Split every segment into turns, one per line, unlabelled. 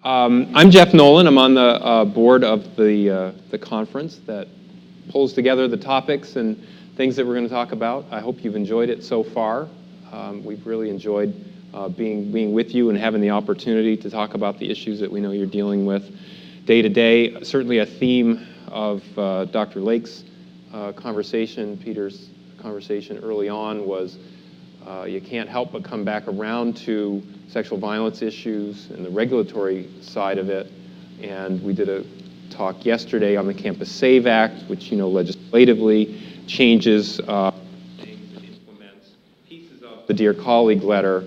I'm Jeff Nolan. I'm on the board of the conference that pulls together the topics and things that we're going to talk about. I hope you've enjoyed it so far. We've really enjoyed being with you and having the opportunity to talk about the issues that we know you're dealing with day to day. Certainly a theme of Dr. Lake's conversation, Peter's conversation early on was you can't help but come back around to sexual violence issues and the regulatory side of it. And we did a talk yesterday on the Campus Save Act, which, legislatively changes and implements pieces of the Dear Colleague letter.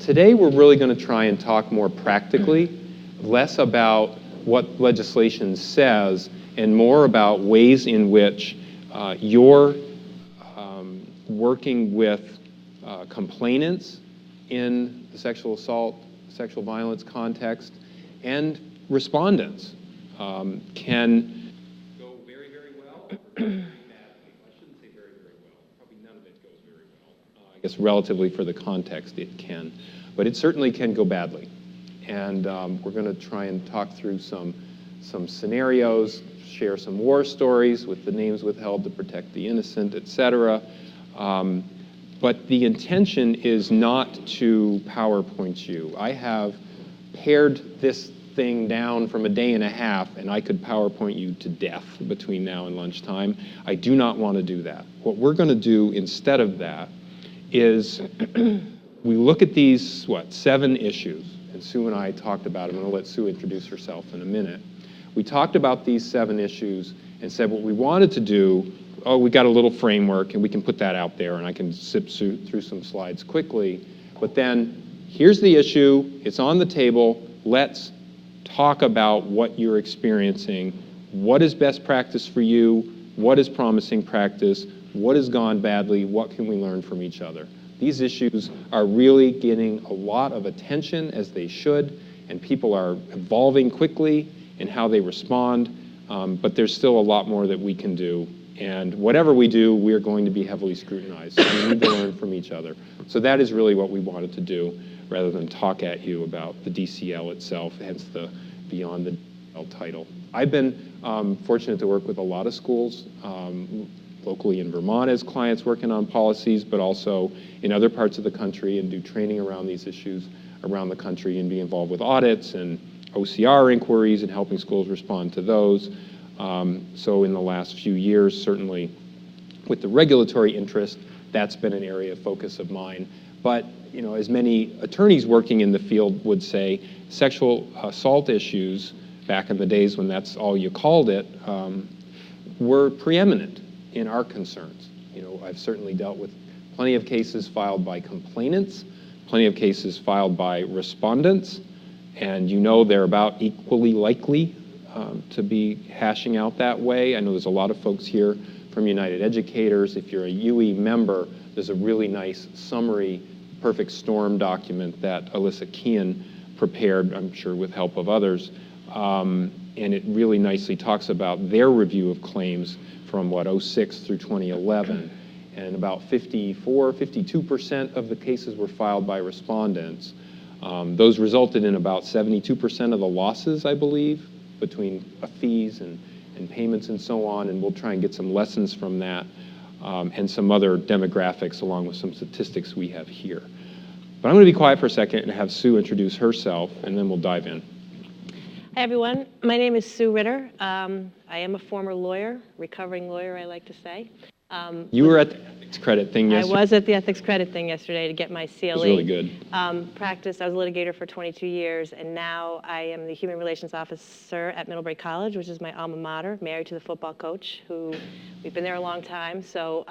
Today, we're really going to try and talk more practically, less about what legislation says and more about ways in which you're working with complainants in the sexual assault, sexual violence context, and respondents can go very, very well or very badly. I shouldn't say very, very well. Probably none of it goes very well. I guess relatively for the context it can. But it certainly can go badly. And we're going to try and talk through some scenarios, share some war stories with the names withheld to protect the innocent, et cetera. But the intention is not to PowerPoint you. I have pared this thing down from a day and a half, and I could PowerPoint you to death between now and lunchtime. I do not want to do that. What we're going to do instead of that is we look at these, 7 issues, and Sue and I talked about them. I'm going to let Sue introduce herself in a minute. We talked about these 7 issues and said what we wanted to do, we got a little framework, and we can put that out there, and I can zip through some slides quickly. But then, here's the issue. It's on the table. Let's talk about what you're experiencing. What is best practice for you? What is promising practice? What has gone badly? What can we learn from each other? These issues are really getting a lot of attention, as they should, and people are evolving quickly in how they respond, but there's still a lot more that we can do. And whatever we do, we're going to be heavily scrutinized. So we need to learn from each other. So that is really what we wanted to do, rather than talk at you about the DCL itself, hence the Beyond the DCL title. I've been fortunate to work with a lot of schools, locally in Vermont as clients working on policies, but also in other parts of the country, and do training around these issues around the country and be involved with audits and OCR inquiries and helping schools respond to those. So in the last few years, certainly with the regulatory interest, that's been an area of focus of mine. But as many attorneys working in the field would say, sexual assault issues, back in the days when that's all you called it, were preeminent in our concerns. I've certainly dealt with plenty of cases filed by complainants, plenty of cases filed by respondents, and they're about equally likely to be hashing out that way. I know there's a lot of folks here from United Educators. If you're a UE member, there's a really nice summary, perfect storm document that Alyssa Kean prepared, I'm sure with help of others. And it really nicely talks about their review of claims from 06 through 2011. And about 52% of the cases were filed by respondents. Those resulted in about 72% of the losses, I believe, between fees and payments and so on, and we'll try and get some lessons from that and some other demographics along with some statistics we have here. But I'm going to be quiet for a second and have Sue introduce herself, and then we'll dive in.
Hi, everyone. My name is Sue Ritter. I am a former lawyer, recovering lawyer, I like to say.
You were at the ethics credit thing yesterday.
I was at the ethics credit thing yesterday to get my CLE.
It was really good.
Practice. I was a litigator for 22 years, and now I am the Human Relations Officer at Middlebury College, which is my alma mater, married to the football coach, who we've been there a long time. So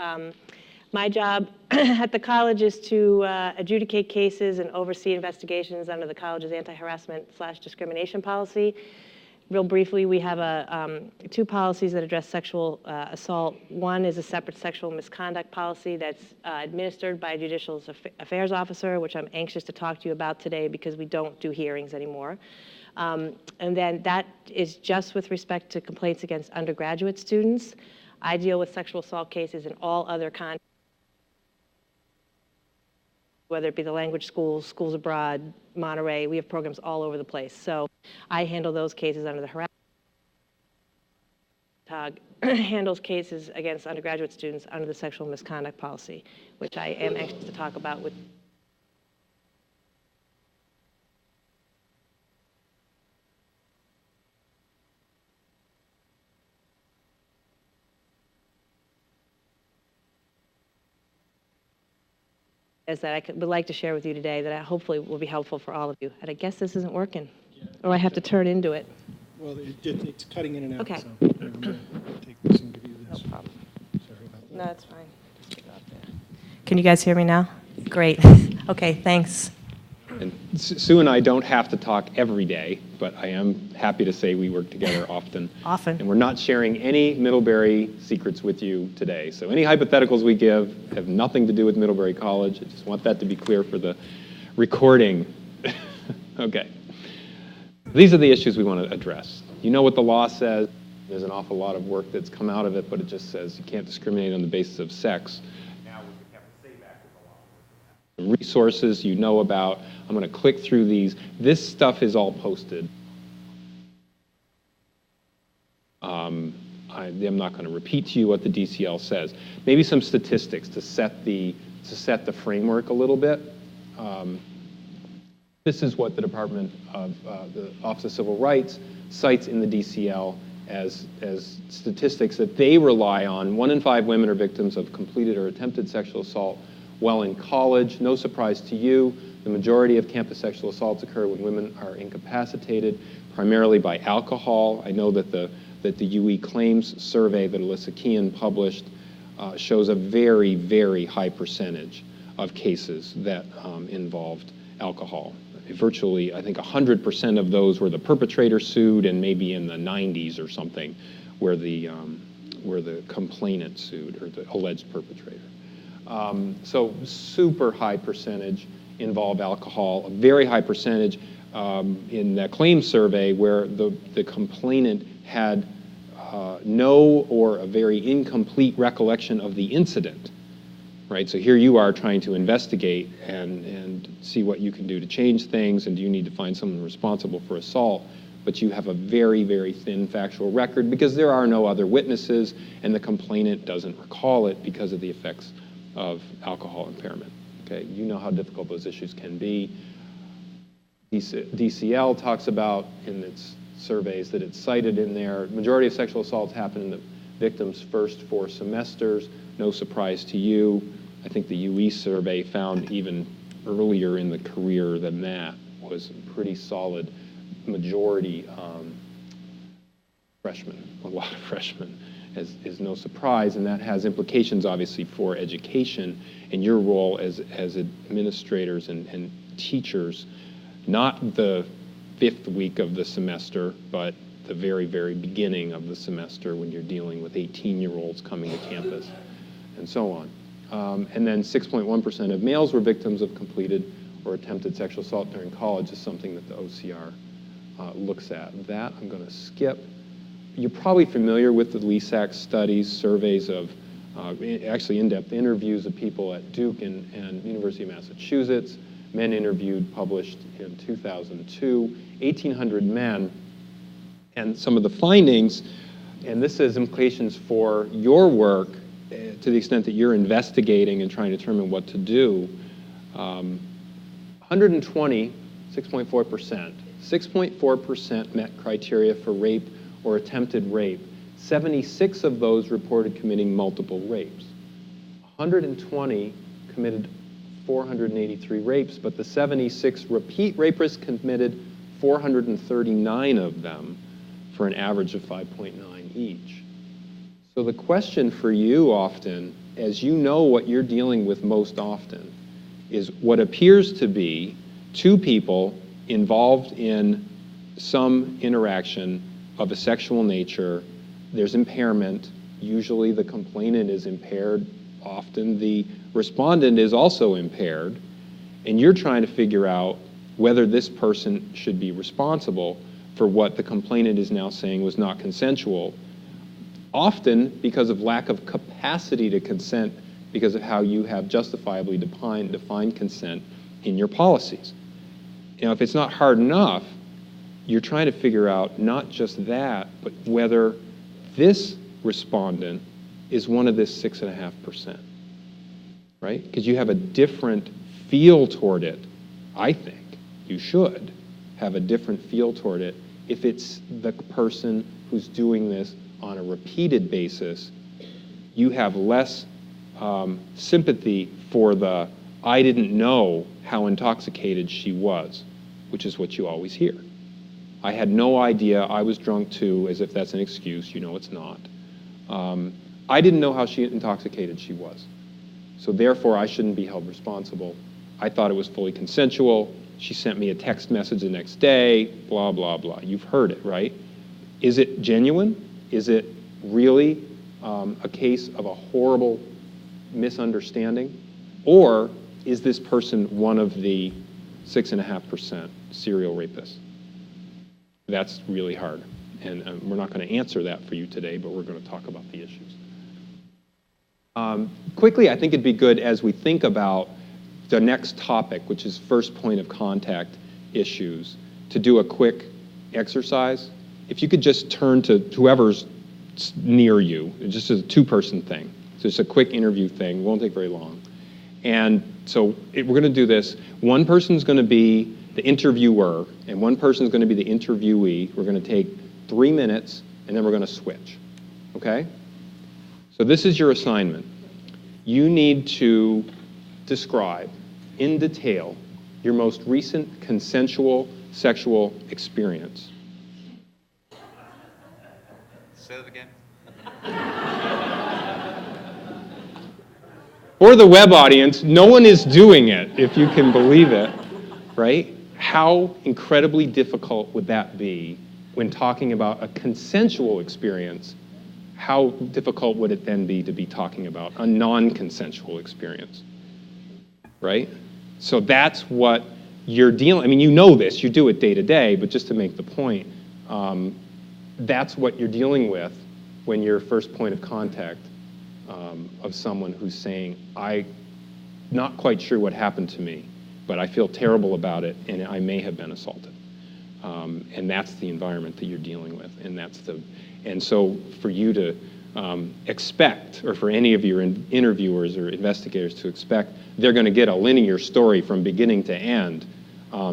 my job at the college is to adjudicate cases and oversee investigations under the college's anti-harassment/discrimination policy. Real briefly, we have 2 policies that address sexual assault. One is a separate sexual misconduct policy that's administered by a judicial affairs officer, which I'm anxious to talk to you about today because we don't do hearings anymore. And then that is just with respect to complaints against undergraduate students. I deal with sexual assault cases in all other contexts. whether it be the language schools, schools abroad, Monterey. We have programs all over the place. So I handle those cases under the harassment. TOG handles cases against undergraduate students under the sexual misconduct policy, which I am anxious to talk about with. Is that I would like to share with you today that I hopefully will be helpful for all of you. And I guess this isn't working, or I have to turn into it.
Well, it's cutting in and out.
Okay.
So I'm going to take this and give you this.
No problem.
Sorry about that.
No, that's fine. Just get up there. Can you guys hear me now? Great. Okay, thanks.
And Sue and I don't have to talk every day, but I am happy to say we work together often.
Often.
And we're not sharing any Middlebury secrets with you today. So any hypotheticals we give have nothing to do with Middlebury College. I just want that to be clear for the recording. Okay. These are the issues we want to address. You know what the law says. There's an awful lot of work that's come out of it, but it just says you can't discriminate on the basis of sex. Now we have to say back with the law. Resources you know about. I'm going to click through these. This stuff is all posted. I'm not going to repeat to you what the DCL says. Maybe some statistics to set the framework a little bit. This is what the Department of the Office of Civil Rights cites in the DCL as statistics that they rely on. 1 in 5 women are victims of completed or attempted sexual assault while in college. No surprise to you, the majority of campus sexual assaults occur when women are incapacitated, primarily by alcohol. I know that the UE claims survey that Alyssa Kean published shows a very, very high percentage of cases that involved alcohol. Virtually, I think 100% of those were the perpetrator sued, and maybe in the 90s or something where the complainant sued, or the alleged perpetrator. So super high percentage involve alcohol, a very high percentage in the claims survey where the complainant had no or a very incomplete recollection of the incident. Right, so here you are trying to investigate and see what you can do to change things, and do you need to find someone responsible for assault, but you have a very, very thin factual record because there are no other witnesses and the complainant doesn't recall it because of the effects of alcohol impairment. Okay, you know how difficult those issues can be. DCL talks about in its surveys that it's cited in there, majority of sexual assaults happen in the victim's first 4 semesters. No surprise to you. I think the UE survey found even earlier in the career than that was a pretty solid majority freshmen, a lot of freshmen, is no surprise, and that has implications obviously for education and your role as administrators and teachers, not the 5th week of the semester, but the very, very beginning of the semester when you're dealing with 18-year-olds coming to campus and so on. And then 6.1% of males were victims of completed or attempted sexual assault during college is something that the OCR looks at. That I'm going to skip. You're probably familiar with the LESAC studies, surveys of actually in-depth interviews of people at Duke and University of Massachusetts, men interviewed, published in 2002, 1,800 men. And some of the findings, and this has implications for your work to the extent that you're investigating and trying to determine what to do. 120, 6.4%. 6.4% met criteria for rape or attempted rape. 76 of those reported committing multiple rapes. 120 committed 483 rapes, but the 76 repeat rapists committed 439 of them for an average of 5.9 each. So the question for you often, as you know what you're dealing with most often, is what appears to be 2 people involved in some interaction of a sexual nature. There's impairment. Usually the complainant is impaired. Often the respondent is also impaired. And you're trying to figure out whether this person should be responsible for what the complainant is now saying was not consensual, often because of lack of capacity to consent because of how you have justifiably defined consent in your policies. Now, if it's not hard enough, you're trying to figure out not just that, but whether this respondent is one of this 6.5%, right? Because you have a different feel toward it. I think you should have a different feel toward it if it's the person who's doing this on a repeated basis. You have less sympathy for the "I didn't know how intoxicated she was," which is what you always hear. "I had no idea, I was drunk too," as if that's an excuse. You know it's not. "I didn't know how intoxicated she was, so therefore I shouldn't be held responsible. I thought it was fully consensual. She sent me a text message the next day," blah, blah, blah. You've heard it, right? Is it genuine? Is it really a case of a horrible misunderstanding? Or is this person one of the 6.5% serial rapists? That's really hard. And we're not going to answer that for you today, but we're going to talk about the issues. Quickly, I think it'd be good as we think about the next topic, which is first point of contact issues, to do a quick exercise. If you could just turn to whoever's near you, just as a two-person thing. So it's a quick interview thing, it won't take very long. And so we're going to do this. One person's going to be the interviewer, and one person's going to be the interviewee. We're going to take 3 minutes, and then we're going to switch, okay? So this is your assignment. You need to describe in detail your most recent consensual sexual experience.
Say that again.
For the web audience, no one is doing it, if you can believe it, right? How incredibly difficult would that be when talking about a consensual experience? How difficult would it then be to be talking about a non-consensual experience, right? So that's what you're dealing, I mean, you know this, you do it day to day, but just to make the point, that's what you're dealing with when you're first point of contact of someone who's saying, "I'm not quite sure what happened to me, but I feel terrible about it, and I may have been assaulted." And that's the environment that you're dealing with, and so for you to expect, or for any of your interviewers or investigators to expect, they're going to get a linear story from beginning to end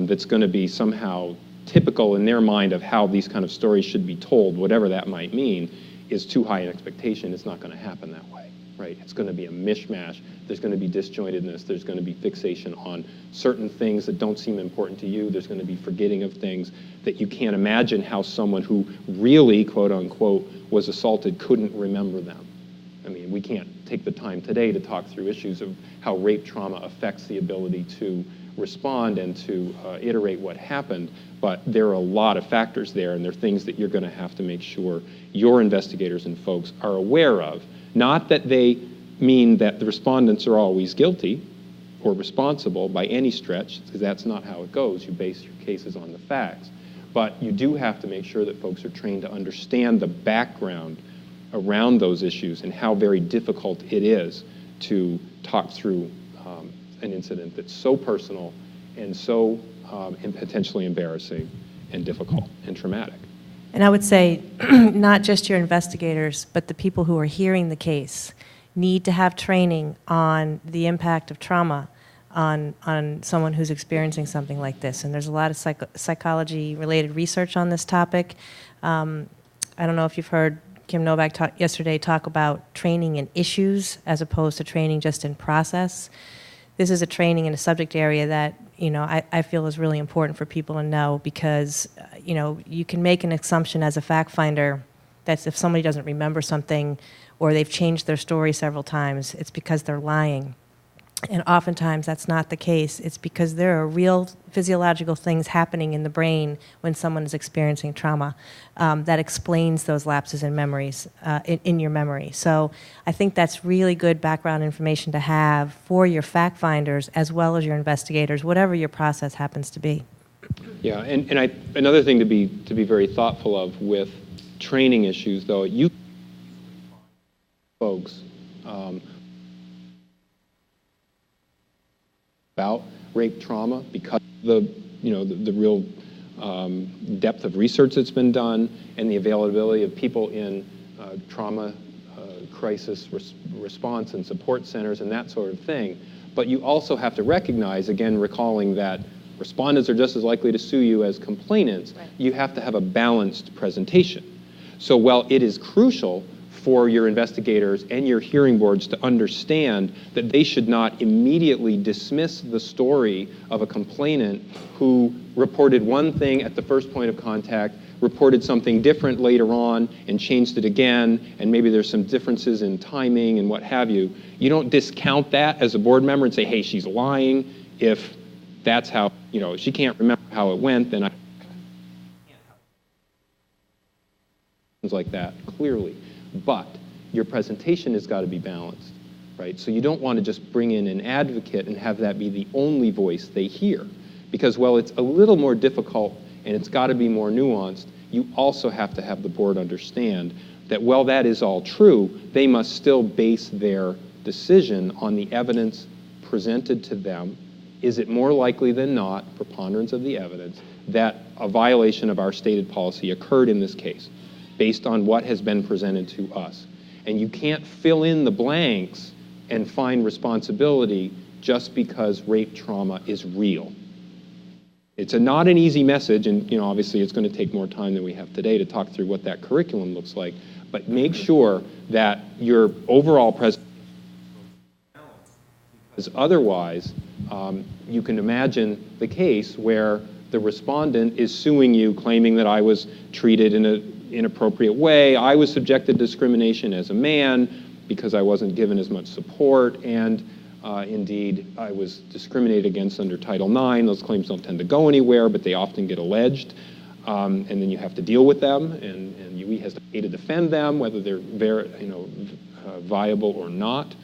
that's going to be somehow typical in their mind of how these kind of stories should be told, whatever that might mean, is too high an expectation. It's not going to happen that way, right? It's going to be a mishmash. There's going to be disjointedness. There's going to be fixation on certain things that don't seem important to you. There's going to be forgetting of things that you can't imagine how someone who really, quote unquote, was assaulted couldn't remember them. I mean, we can't take the time today to talk through issues of how rape trauma affects the ability to respond and to iterate what happened, but there are a lot of factors there, and there are things that you're going to have to make sure your investigators and folks are aware of. Not that they mean that the respondents are always guilty or responsible by any stretch, because that's not how it goes. You base your cases on the facts. But you do have to make sure that folks are trained to understand the background around those issues and how very difficult it is to talk through an incident that's so personal and so and potentially embarrassing and difficult and traumatic.
And I would say not just your investigators, but the people who are hearing the case need to have training on the impact of trauma on someone who's experiencing something like this. And there's a lot of psychology-related research on this topic. I don't know if you've heard Kim Novak yesterday talk about training in issues as opposed to training just in process. This is a training in a subject area that I feel is really important for people to know, because you can make an assumption as a fact finder that if somebody doesn't remember something or they've changed their story several times, it's because they're lying. And oftentimes that's not the case. It's because there are real physiological things happening in the brain when someone is experiencing trauma that explains those lapses in memories, in your memory. So I think that's really good background information to have for your fact finders as well as your investigators, whatever your process happens to be.
Yeah, and another thing to be very thoughtful of with training issues, though, you folks about rape trauma because of the real depth of research that's been done and the availability of people in trauma crisis response and support centers and that sort of thing. But you also have to recognize, again, recalling that respondents are just as likely to sue you as complainants. Right. You have to have a balanced presentation. So while it is crucial for your investigators and your hearing boards to understand that they should not immediately dismiss the story of a complainant who reported one thing at the first point of contact, reported something different later on, and changed it again, and maybe there's some differences in timing and what have you. You don't discount that as a board member and say, hey, she's lying. If that's how, she can't remember how it went, then I things like that, clearly. But your presentation has got to be balanced, right? So you don't want to just bring in an advocate and have that be the only voice they hear. Because while it's a little more difficult and it's got to be more nuanced, you also have to have the board understand that while that is all true, they must still base their decision on the evidence presented to them. Is it more likely than not, preponderance of the evidence, that a violation of our stated policy occurred in this case, based on what has been presented to us? And you can't fill in the blanks and find responsibility just because rape trauma is real. It's not an easy message, and obviously it's going to take more time than we have today to talk through what that curriculum looks like, but make sure that your overall presentation, because otherwise you can imagine the case where the respondent is suing you, claiming that I was treated in an inappropriate way, I was subjected to discrimination as a man because I wasn't given as much support, and indeed, I was discriminated against under Title IX. Those claims don't tend to go anywhere, but they often get alleged. And then you have to deal with them, and UE has to pay to defend them, whether they're viable or not.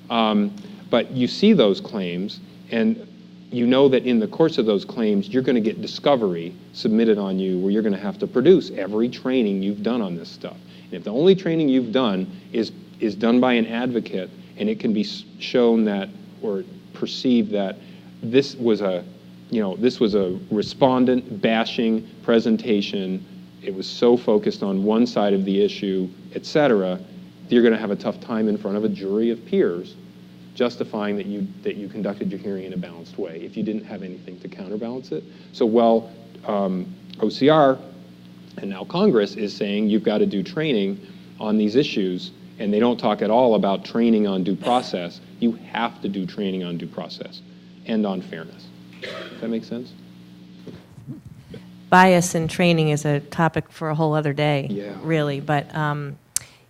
But you see those claims, and you know that in the course of those claims, you're going to get discovery submitted on you where you're going to have to produce every training you've done on this stuff. And if the only training you've done is done by an advocate, and it can be shown that, or perceived that this was a respondent bashing presentation, it was so focused on one side of the issue, et cetera, you're going to have a tough time in front of a jury of peers justifying that you conducted your hearing in a balanced way if you didn't have anything to counterbalance it. So while OCR and now Congress is saying you've got to do training on these issues, and they don't talk at all about training on due process, you have to do training on due process and on fairness. Does that make sense?
Bias in training is a topic for a whole other day,
yeah,
really. But,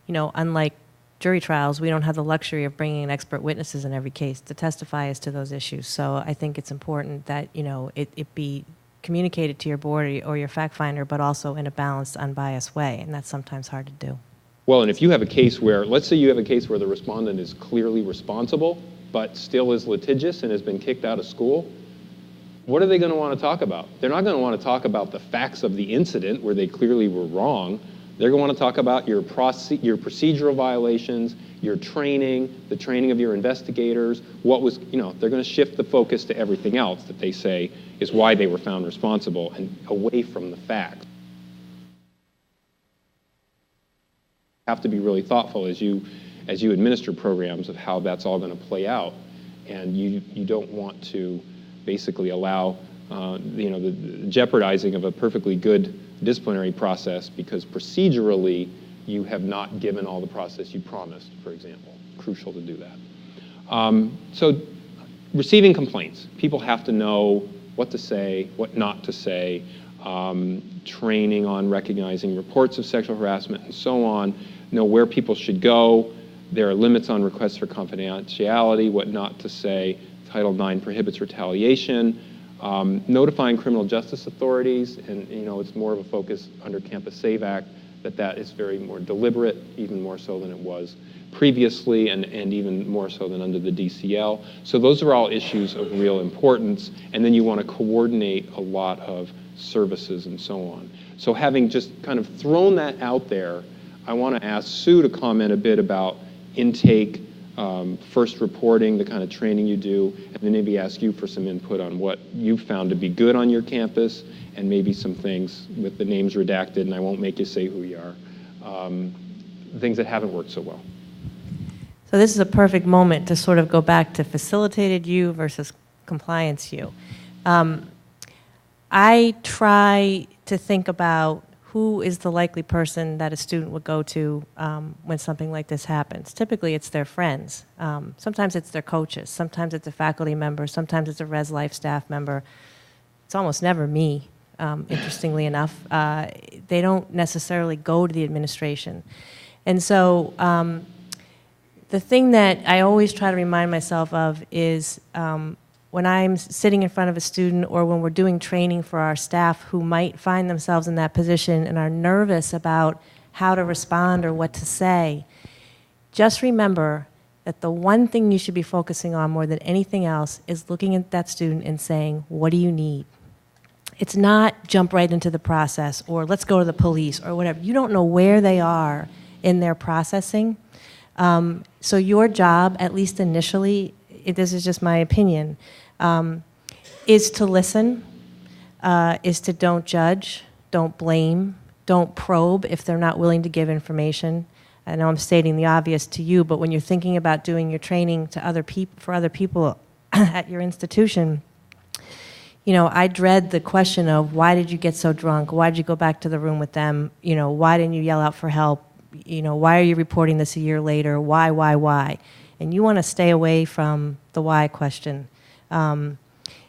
unlike jury trials, we don't have the luxury of bringing in expert witnesses in every case to testify as to those issues. So I think it's important that, it be communicated to your board or your fact finder, but also in a balanced, unbiased way, and that's sometimes hard to do.
Well, and if you have a case where, let's say you have a case where the respondent is clearly responsible, but still is litigious and has been kicked out of school, what are they going to want to talk about? They're not going to want to talk about the facts of the incident where they clearly were wrong. They're going to want to talk about your procedural violations, your training, the training of your investigators, what was, they're going to shift the focus to everything else that they say is why they were found responsible and away from the facts. Have to be really thoughtful as you administer programs of how that's all going to play out, and you don't want to basically allow the jeopardizing of a perfectly good disciplinary process because procedurally you have not given all the process you promised, for example. Crucial to do that. So receiving complaints, people have to know what to say, what not to say, training on recognizing reports of sexual harassment and so on, know where people should go. There are limits on requests for confidentiality, what not to say. Title IX prohibits retaliation. Notifying criminal justice authorities, and it's more of a focus under Campus Save Act, that is very more deliberate, even more so than it was previously, and even more so than under the DCL. So those are all issues of real importance, and then you want to coordinate a lot of services and so on. So having just kind of thrown that out there, I want to ask Sue to comment a bit about intake, first reporting, the kind of training you do, and then maybe ask you for some input on what you've found to be good on your campus, and maybe some things with the names redacted, and I won't make you say who you are, things that haven't worked so well.
So this is a perfect moment to sort of go back to facilitated you versus compliance you. I try to think about who is the likely person that a student would go to when something like this happens. Typically, it's their friends. Sometimes it's their coaches. Sometimes it's a faculty member. Sometimes it's a Res Life staff member. It's almost never me, interestingly enough. They don't necessarily go to the administration. And so the thing that I always try to remind myself of is when I'm sitting in front of a student or when we're doing training for our staff who might find themselves in that position and are nervous about how to respond or what to say, just remember that the one thing you should be focusing on more than anything else is looking at that student and saying, what do you need? It's not jump right into the process or let's go to the police or whatever. You don't know where they are in their processing. So your job, at least initially, this is just my opinion, is to listen, is to don't judge, don't blame, don't probe if they're not willing to give information. I know I'm stating the obvious to you, but when you're thinking about doing your training to for other people at your institution, you know, I dread the question of why did you get so drunk? Why did you go back to the room with them? You know, why didn't you yell out for help? You know, why are you reporting this a year later? Why? And you want to stay away from the why question.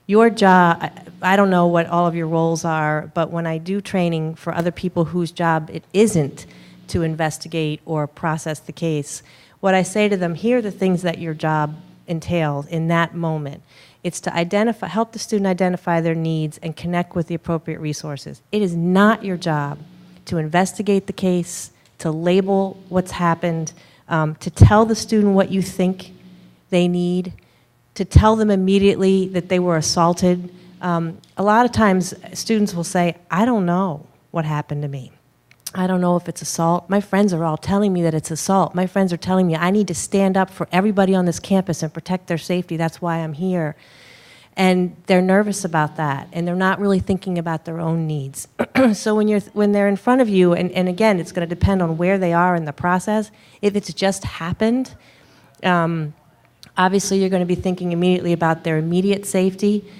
Your job, I don't know what all of your roles are, but when I do training for other people whose job it isn't to investigate or process the case, what I say to them, here are the things that your job entails in that moment. It's to help the student identify their needs and connect with the appropriate resources. It is not your job to investigate the case, to label what's happened, to tell the student what you think they need, to tell them immediately that they were assaulted. A lot of times students will say, I don't know what happened to me. I don't know if it's assault. My friends are all telling me that it's assault. My friends are telling me I need to stand up for everybody on this campus and protect their safety. That's why I'm here. And they're nervous about that, and they're not really thinking about their own needs. So when they're in front of you, and again, it's going to depend on where they are in the process. If it's just happened, obviously you're going to be thinking immediately about their immediate safety.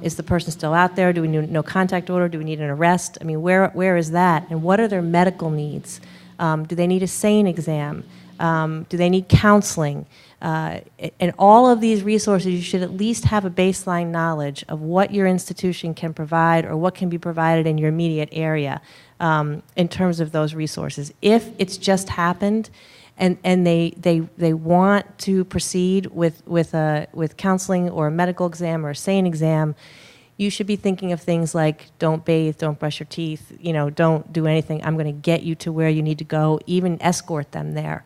Is the person still out there? Do we need no contact order? Do we need an arrest? I mean, where is that? And what are their medical needs? Do they need a SANE exam? Do they need counseling? And all of these resources, you should at least have a baseline knowledge of what your institution can provide or what can be provided in your immediate area in terms of those resources. If it's just happened and they want to proceed with counseling or a medical exam or a SANE exam, you should be thinking of things like don't bathe, don't brush your teeth, you know, don't do anything. I'm going to get you to where you need to go, even escort them there.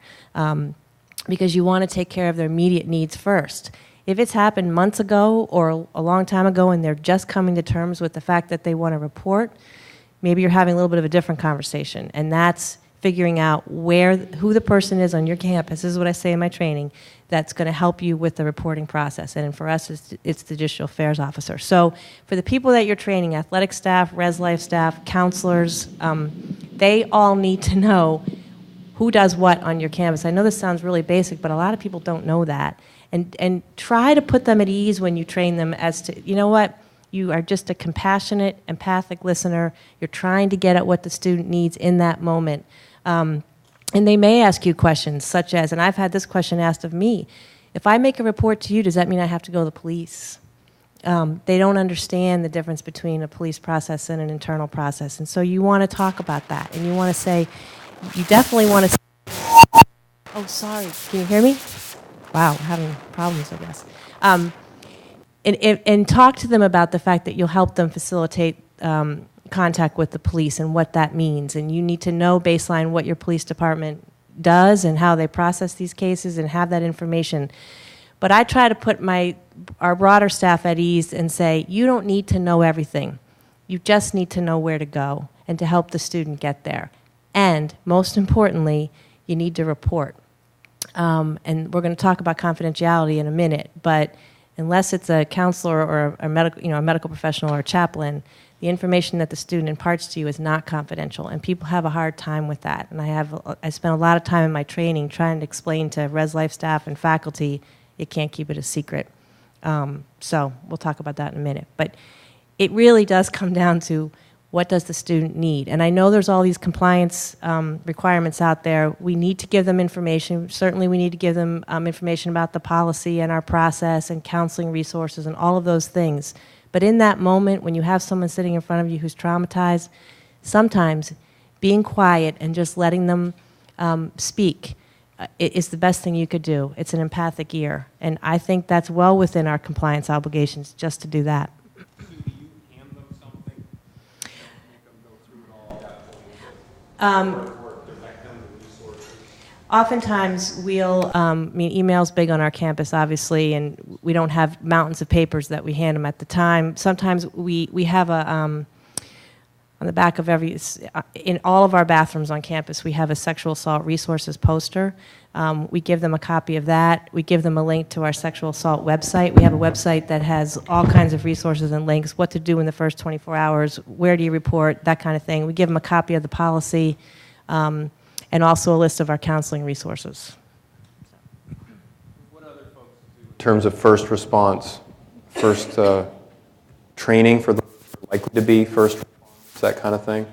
Because you want to take care of their immediate needs first. If it's happened months ago or a long time ago and they're just coming to terms with the fact that they want to report, maybe you're having a little bit of a different conversation, and that's figuring out who the person is on your campus. This is what I say in my training, that's going to help you with the reporting process. And for us, it's the Judicial Affairs Officer. So for the people that you're training, athletic staff, Res Life staff, counselors, they all need to know who does what on your campus. I know this sounds really basic, but a lot of people don't know that. And try to put them at ease when you train them as to, you know what, you are just a compassionate, empathic listener. You're trying to get at what the student needs in that moment. And they may ask you questions such as, and I've had this question asked of me, if I make a report to you, does that mean I have to go to the police? They don't understand the difference between a police process and an internal process. And so you want to talk about that. And you want to say, you definitely want to... Oh, sorry. Can you hear me? Wow, we're having problems, I guess. And talk to them about the fact that you'll help them facilitate contact with the police and what that means. And you need to know baseline what your police department does and how they process these cases and have that information. But I try to put our broader staff at ease and say, you don't need to know everything. You just need to know where to go and to help the student get there. And most importantly, you need to report. And we're going to talk about confidentiality in a minute, but unless it's a counselor or a medical professional or a chaplain, the information that the student imparts to you is not confidential, and people have a hard time with that. And I spent a lot of time in my training trying to explain to res life staff and faculty, you can't keep it a secret. So we'll talk about that in a minute. But it really does come down to what does the student need? And I know there's all these compliance requirements out there. We need to give them information. Certainly we need to give them information about the policy and our process and counseling resources and all of those things. But in that moment, when you have someone sitting in front of you who's traumatized, sometimes being quiet and just letting them speak is the best thing you could do. It's an empathic ear. And I think that's well within our compliance obligations just to do that. Oftentimes, email's big on our campus, obviously, and we don't have mountains of papers that we hand them at the time. Sometimes we have on the back of in all of our bathrooms on campus, we have a sexual assault resources poster. We give them a copy of that. We give them a link to our sexual assault website. We have a website that has all kinds of resources and links, what to do in the first 24 hours, where do you report, that kind of thing. We give them a copy of the policy, and also a list of our counseling resources.
What other folks do in terms of first response, first training for the likely to be first response, that kind of thing?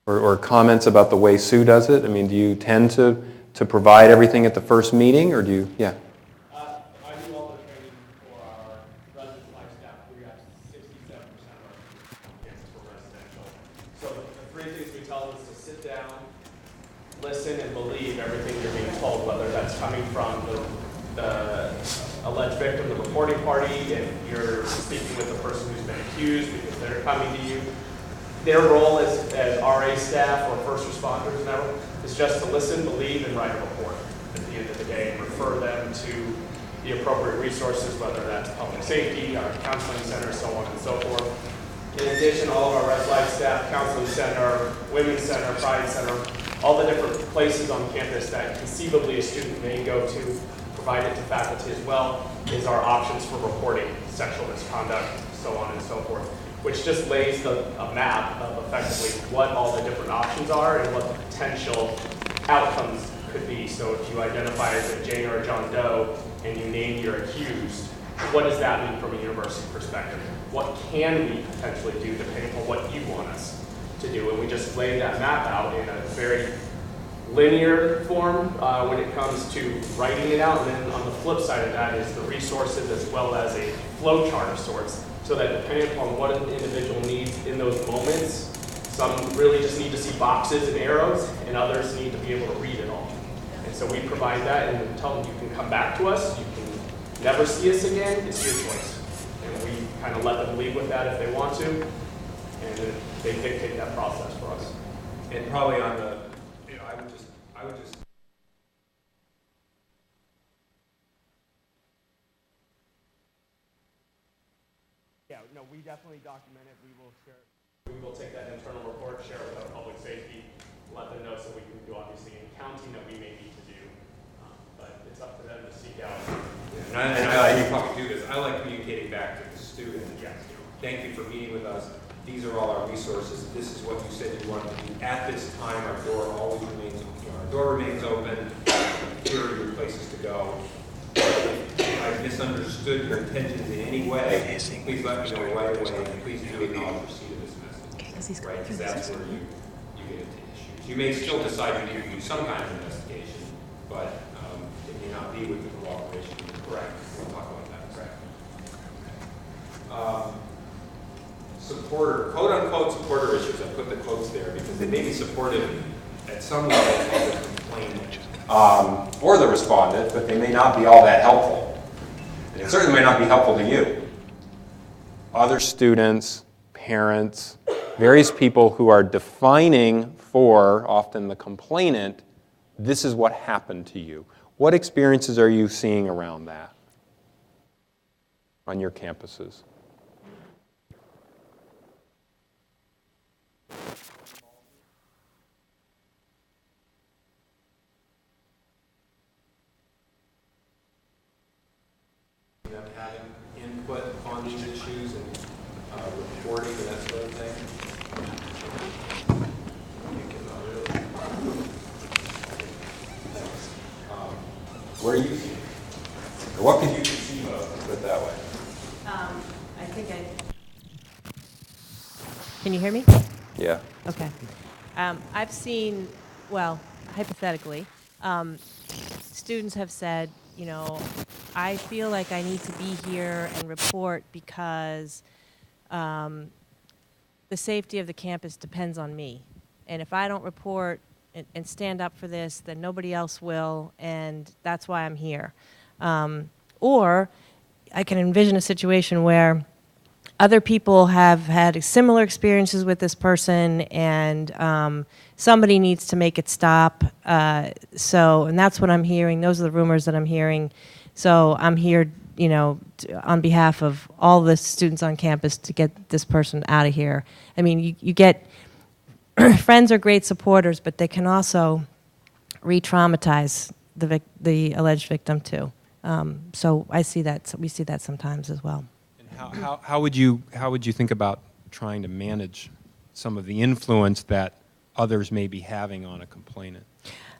Or comments about the way Sue does it? I mean, do you tend to provide everything at the first meeting, or do you, yeah?
I do all the training for our residence life staff. We have 67% of our campus for residential. So the three things we tell them is to sit down, listen, and believe everything you're being told, whether that's coming from the alleged victim, the reporting party, if you're speaking with the person who's been accused because they're coming to you. Their role as RA staff or first responders is just to listen, believe, and write a report at the end of the day and refer them to the appropriate resources, whether that's public safety, our counseling center, so on and so forth. In addition, all of our res life staff, counseling center, women's center, pride center, all the different places on campus that conceivably a student may go to, provided to faculty as well, is our options for reporting sexual misconduct, so on and so forth, which just lays a map of effectively what all the different options are and what the potential outcomes could be. So if you identify as a Jane or a John Doe and you name your accused, what does that mean from a university perspective? What can we potentially do depending on what you want us to do? And we just lay that map out in a very linear form when it comes to writing it out. And then on the flip side of that is the resources as well as a flow chart of sorts, so that depending upon what an individual needs in those moments, some really just need to see boxes and arrows, and others need to be able to read it all. And so we provide that and tell them you can come back to us, you can never see us again, it's your choice. And we kind of let them lead with that if they want to, and then they dictate that process for us.
And probably on the, I would just
Yeah, no, we definitely document it. We will share it. We will take that internal report, share it with our public safety, let them know so we can do obviously any counting that we may need to do. But it's up to them to seek out.
Yeah, and I like you probably do this. I like communicating back to the student.
Yes.
Thank you for meeting with us. These are all our resources. This is what you said you wanted to do. At this time, our door always remains open. Our door remains open. Here are your places to go. If I misunderstood your intentions in any way, please let me know right away, and please do acknowledge receipt of this message. Right, because that's where you get into issues. You may still decide you need to do some kind of investigation, but it may not be with the cooperation. Correct. We'll talk about that. Correct. Supporter, quote unquote supporter issues. I put the quotes there because they may be supportive at some level of the complainant or the respondent, but they may not be all that helpful. And it certainly may not be helpful to you.
other students, parents, various people who are defining for, often the complainant, this is what happened to you. What experiences are you seeing around that on your campuses?
input on these issues and reporting and that sort of thing? Where are you seeing? Or what could you conceive of, put it that way?
I think I... Can you hear me?
Yeah.
Okay. I've seen, well, hypothetically, students have said, you know, I feel like I need to be here and report because the safety of the campus depends on me. And if I don't report and stand up for this, then nobody else will, and that's why I'm here. Or I can envision a situation where other people have had similar experiences with this person, and somebody needs to make it stop. And that's what I'm hearing. Those are the rumors that I'm hearing. So I'm here, you know, on behalf of all the students on campus to get this person out of here. I mean, you get friends are great supporters, but they can also re-traumatize the alleged victim too. So I see that. We see that sometimes as well.
And how would you think about trying to manage some of the influence that others may be having on a complainant?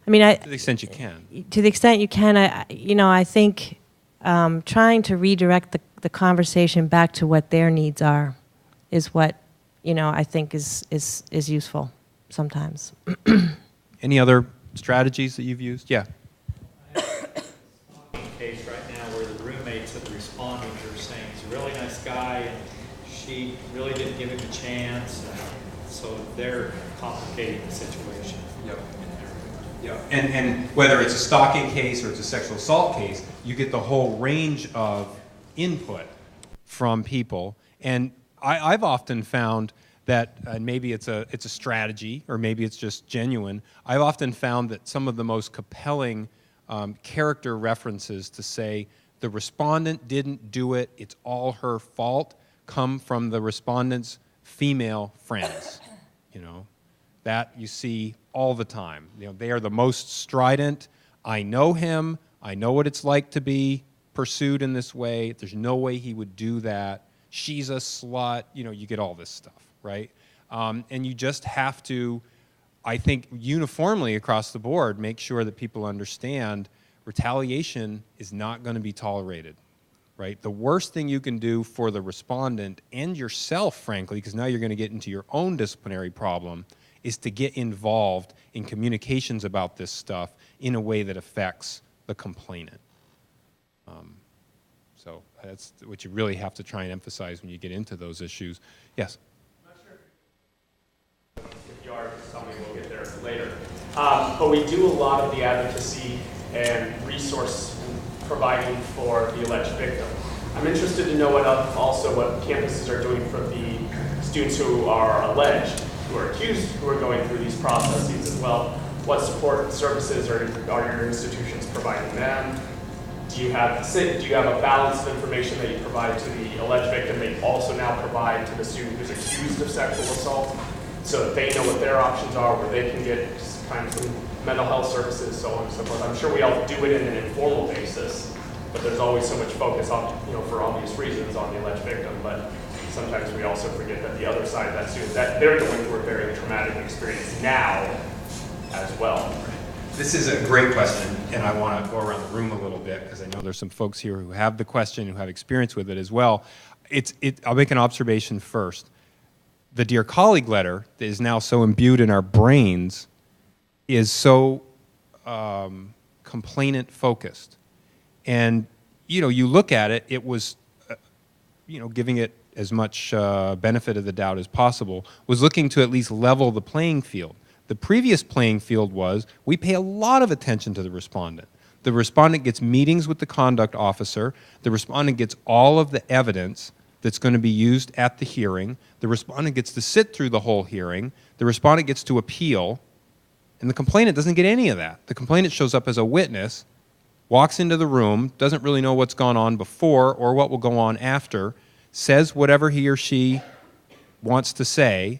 I mean,
To the extent you can.
To the extent you can, I think trying to redirect the conversation back to what their needs are is what, I think is useful sometimes.
Any other strategies that you've used? Yeah.
Case right now where the roommates of the respondents are saying he's a really nice guy and she really didn't give him a chance, so they're complicating the situation.
Yep. Yeah, and whether it's a stalking case or it's a sexual assault case, you get the whole range of input from people. And I've often found that, and maybe it's a strategy or maybe it's just genuine, I've often found that some of the most compelling character references to say the respondent didn't do it, it's all her fault, come from the respondent's female friends, That you see all the time. They are the most strident. I know him. I know what it's like to be pursued in this way. There's no way he would do that. She's a slut. You get all this stuff, right? And you just have to, I think, uniformly across the board, make sure that people understand retaliation is not going to be tolerated, right? The worst thing you can do for the respondent and yourself, frankly, because now you're going to get into your own disciplinary problem, is to get involved in communications about this stuff in a way that affects the complainant. So that's what you really have to try and emphasize when you get into those issues. Yes?
I'm not sure if you are, just tell me, we'll get there later. But we do a lot of the advocacy and resource providing for the alleged victim. I'm interested to know what campuses are doing for the students who are alleged, who are accused, who are going through these processes as well. What support services are your institutions providing them? Do you have a balance of information that you provide to the alleged victim that you also now provide to the student who's accused of sexual assault, so that they know what their options are, where they can get kind of some mental health services, so on and so forth? I'm sure we all do it in an informal basis, but there's always so much focus on, for obvious reasons, on the alleged victim. But sometimes we also forget that the other side of that student, that they're going through a very traumatic experience now as well.
This is a great question, and I want to go around the room a little bit because I know there's some folks here who have the question, who have experience with it as well. I'll make an observation first. The Dear Colleague letter that is now so imbued in our brains is so complainant focused. And, you look at it, it was, giving it as much benefit of the doubt as possible, was looking to at least level the playing field. The previous playing field was, we pay a lot of attention to the respondent. The respondent gets meetings with the conduct officer. The respondent gets all of the evidence that's going to be used at the hearing. The respondent gets to sit through the whole hearing. The respondent gets to appeal. And the complainant doesn't get any of that. The complainant shows up as a witness, walks into the room, doesn't really know what's gone on before or what will go on after, says whatever he or she wants to say,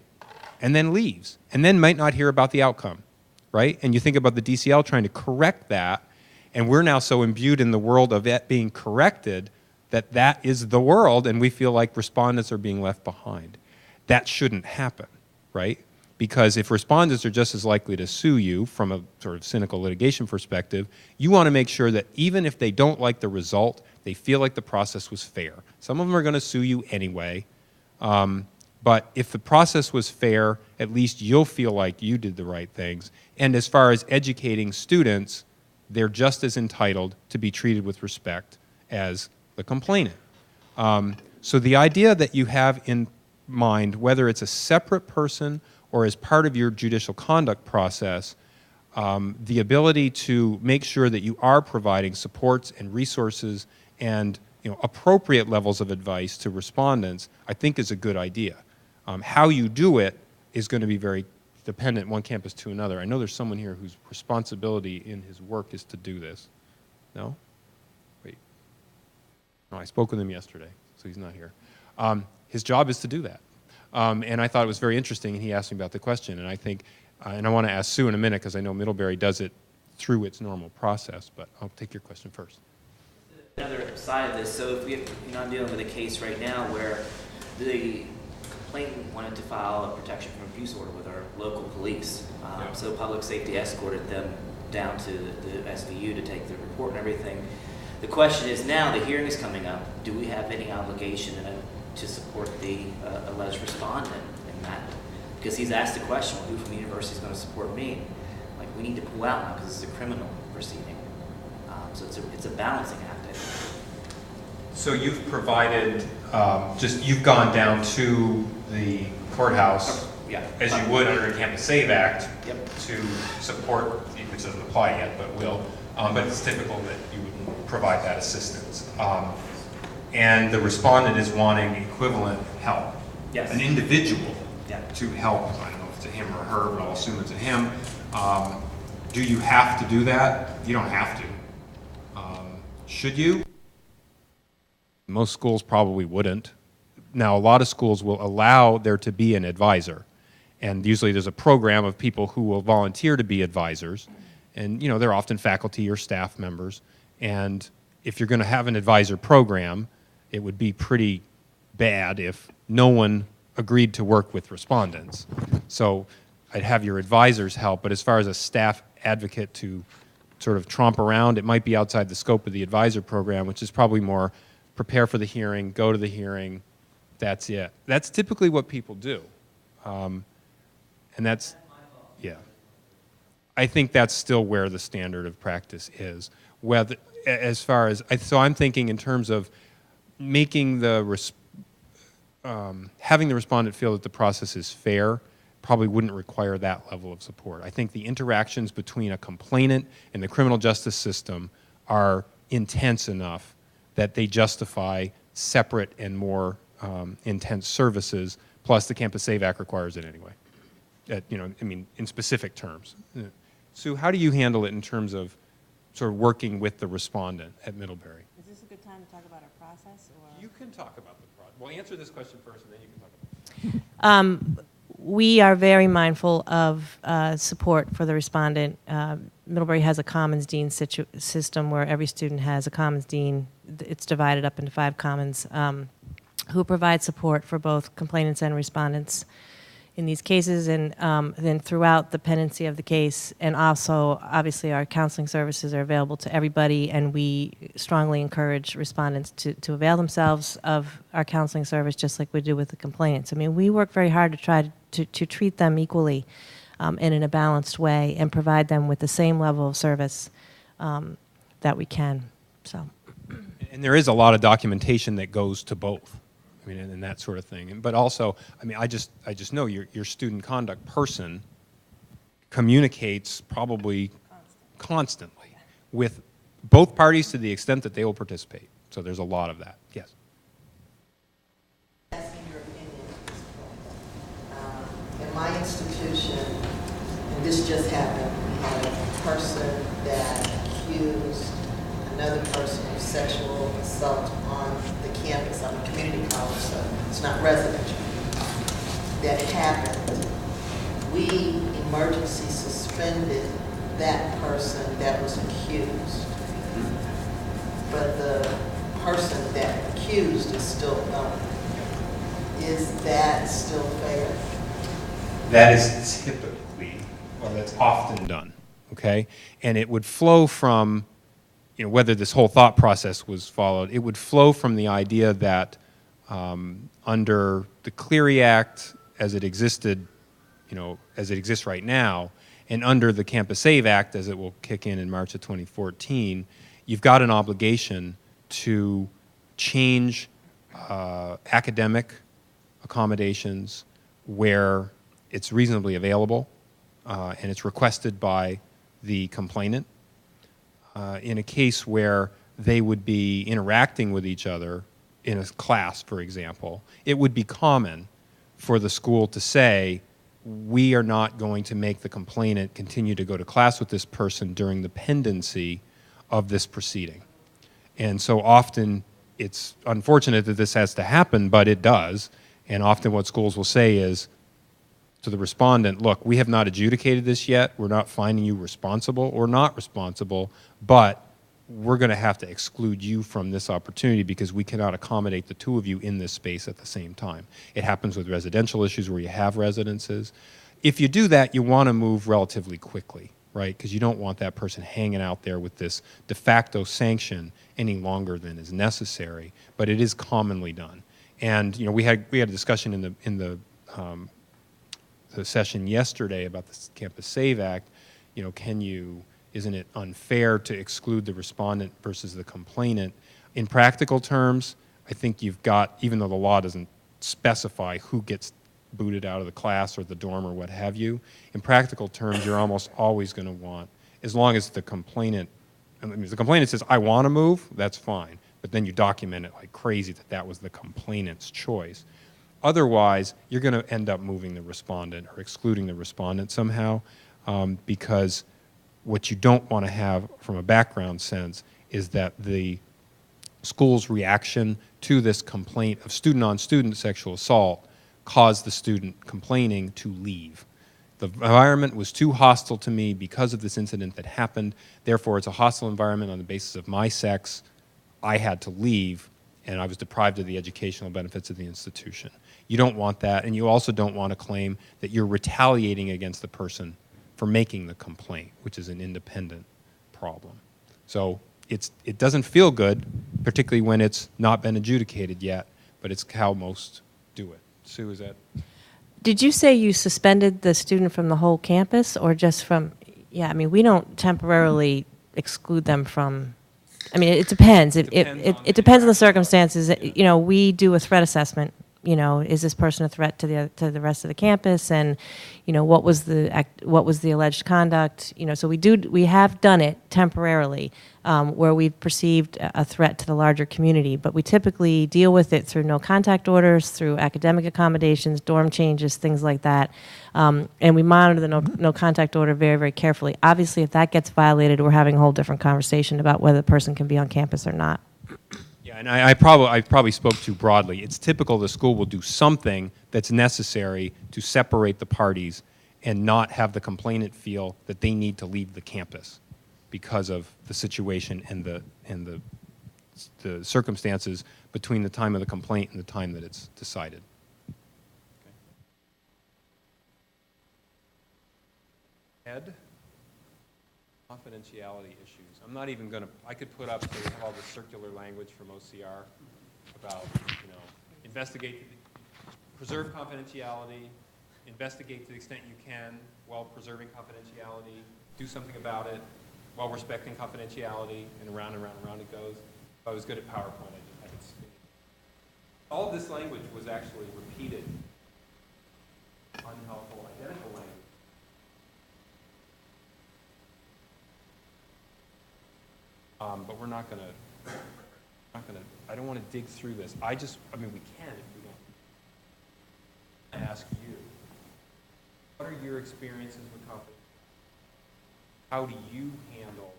and then leaves, and then might not hear about the outcome, right? And you think about the DCL trying to correct that, and we're now so imbued in the world of it being corrected,
that that is the world and we feel like respondents are being left behind. That shouldn't happen, right? Because if respondents are just as likely to sue you from a sort of cynical litigation perspective, you want to make sure that even if they don't like the result, they feel like the process was fair. Some of them are going to sue you anyway, but if the process was fair, at least you'll feel like you did the right things. And as far as educating students, they're just as entitled to be treated with respect as the complainant. So the idea that you have in mind, whether it's a separate person or as part of your judicial conduct process, the ability to make sure that you are providing supports and resources and appropriate levels of advice to respondents, I think is a good idea. How you do it is going to be very dependent one campus to another. I know there's someone here whose responsibility in his work is to do this. No? Wait. No, I spoke with him yesterday, so he's not here. His job is to do that. And I thought it was very interesting, and he asked me about the question. And I think, and I want to ask Sue in a minute, because I know Middlebury does it through its normal process, but I'll take your question first.
Another side of this, so if you're not dealing with a case right now where the complainant wanted to file a protection from abuse order with our local police, so public safety escorted them down to the SVU to take the report and everything. The question is now, the hearing is coming up, do we have any obligation to support the alleged respondent in that? Because he's asked the question, well, who from the university is going to support me? Like, we need to pull out now because it's a criminal proceeding. So it's a balancing act.
So you've provided, you've gone down to the courthouse, as you would under the Campus Save Act, to support, which doesn't apply yet, but will. But it's typical that you would provide that assistance. And the respondent is wanting equivalent help.
Yes.
An individual to help, I don't know if it's a him or her, but I'll assume it's a him. Do you have to do that? You don't have to. Should you? Most schools probably wouldn't. Now, a lot of schools will allow there to be an advisor. And usually there's a program of people who will volunteer to be advisors. And, they're often faculty or staff members. And if you're going to have an advisor program, it would be pretty bad if no one agreed to work with respondents. So I'd have your advisors help, but as far as a staff advocate to sort of tromp around, it might be outside the scope of the advisor program, which is probably more prepare for the hearing, go to the hearing, that's it. That's typically what people do. And that's, I think that's still where the standard of practice is. Whether, as far as, so I'm thinking in terms of making having the respondent feel that the process is fair, probably wouldn't require that level of support. I think the interactions between a complainant and the criminal justice system are intense enough that they justify separate and more intense services, plus the Campus Save Act requires it anyway. In specific terms. Sue, how do you handle it in terms of sort of working with the respondent at Middlebury?
Is this a good time to talk about our process? Or?
You can talk about the process. Well, answer this question first, and then you can talk about it.
We are very mindful of support for the respondent. Middlebury has a Commons Dean system where every student has a Commons Dean. It's divided up into 5 commons who provide support for both complainants and respondents in these cases, and then throughout the pendency of the case. And also, obviously, our counseling services are available to everybody, and we strongly encourage respondents to avail themselves of our counseling service, just like we do with the complainants. I mean, we work very hard to try to treat them equally and in a balanced way, and provide them with the same level of service that we can. So,
and there is a lot of documentation that goes to both. I mean, and that sort of thing. But also, I mean, I just know your student conduct person communicates probably constantly with both parties to the extent that they will participate. So there's a lot of that. Yes.
Asking your opinion at this point. In my institution, and this just happened, we had a person that accused another person of sexual assault on the campus. I'm a community college, so it's not residential. That happened. We emergency suspended that person that was accused. But the person that accused is still known. Is that still fair?
That is typically, or that's often done, okay? And it would flow from, you know, whether this whole thought process was followed, it would flow from the idea that under the Clery Act as it existed, you know, as it exists right now, and under the Campus Save Act as it will kick in March of 2014, you've got an obligation to change academic accommodations where it's reasonably available and it's requested by the complainant. In a case where they would be interacting with each other in a class, for example, it would be common for the school to say, we are not going to make the complainant continue to go to class with this person during the pendency of this proceeding. And so often it's unfortunate that this has to happen, but it does. And often what schools will say is to the respondent, look, we have not adjudicated this yet. We're not finding you responsible or not responsible, but we're going to have to exclude you from this opportunity because we cannot accommodate the two of you in this space at the same time. It happens with residential issues where you have residences. If you do that, you want to move relatively quickly, right? Because you don't want that person hanging out there with this de facto sanction any longer than is necessary, but it is commonly done. And you know, we had a discussion in the session yesterday about the Campus Save Act. You know, isn't it unfair to exclude the respondent versus the complainant? In practical terms, I think you've got, even though the law doesn't specify who gets booted out of the class or the dorm or what have you, in practical terms, you're almost always going to want, as long as the complainant, I mean, if the complainant says, I want to move, that's fine. But then you document it like crazy that that was the complainant's choice. Otherwise, you're going to end up moving the respondent or excluding the respondent somehow because what you don't want to have from a background sense is that the school's reaction to this complaint of student-on-student sexual assault caused the student complaining to leave. The environment was too hostile to me because of this incident that happened. Therefore, it's a hostile environment on the basis of my sex. I had to leave, and I was deprived of the educational benefits of the institution. You don't want that, and you also don't want to claim that you're retaliating against the person for making the complaint, which is an independent problem. So it doesn't feel good, particularly when it's not been adjudicated yet, but it's how most do it. Sue, is that?
Did you say you suspended the student from the whole campus or just from, yeah, I mean, we don't temporarily exclude them from, I mean, it depends. It depends on the circumstances. You know, we do a threat assessment. You know, is this person a threat to the rest of the campus? And, you know, what was the alleged conduct? You know, so we have done it temporarily where we've perceived a threat to the larger community, but we typically deal with it through no contact orders, through academic accommodations, dorm changes, things like that, and we monitor the no contact order very, very carefully. Obviously, if that gets violated, we're having a whole different conversation about whether the person can be on campus or not.
Yeah, and I probably spoke too broadly. It's typical the school will do something that's necessary to separate the parties and not have the complainant feel that they need to leave the campus because of the situation and the circumstances between the time of the complaint and the time that it's decided. Okay. Ed? Confidentiality issues. I'm not even going to, I could put up, so we have all the circular language from OCR about, you know, investigate, preserve confidentiality, investigate to the extent you can while preserving confidentiality, do something about it while respecting confidentiality, and around and around and around it goes. If I was good at PowerPoint, I could speak. All of this language was actually repeated, unhelpful, identical language. But we're not going to, I don't want to dig through this. I mean, we can if we don't. I ask you, what are your experiences with confidence? How do you handle?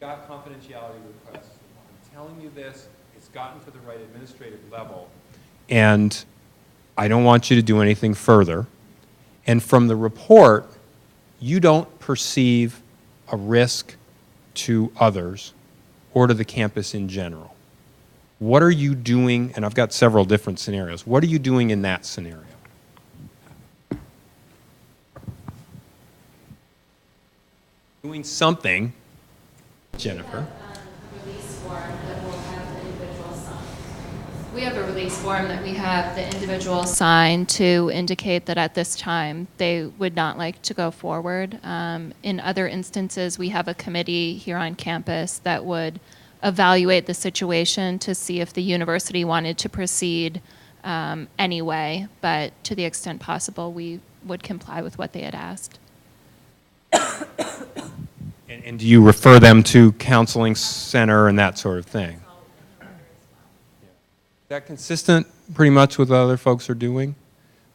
Got confidentiality requests. I'm telling you this, it's gotten to the right administrative level, and I don't want you to do anything further. And from the report, you don't perceive a risk
to others or to the campus in general. What are you doing, and I've got several different scenarios, what are you doing in that scenario? Doing something, Jennifer.
We have a release form that we have the individual sign to indicate that at this time they would not like to go forward. In other instances, we have a committee here on campus that would evaluate the situation to see if the university wanted to proceed anyway, but to the extent possible, we would comply with what they had asked.
And do you refer them to counseling center and that sort of thing? Is that consistent pretty much with what other folks are doing?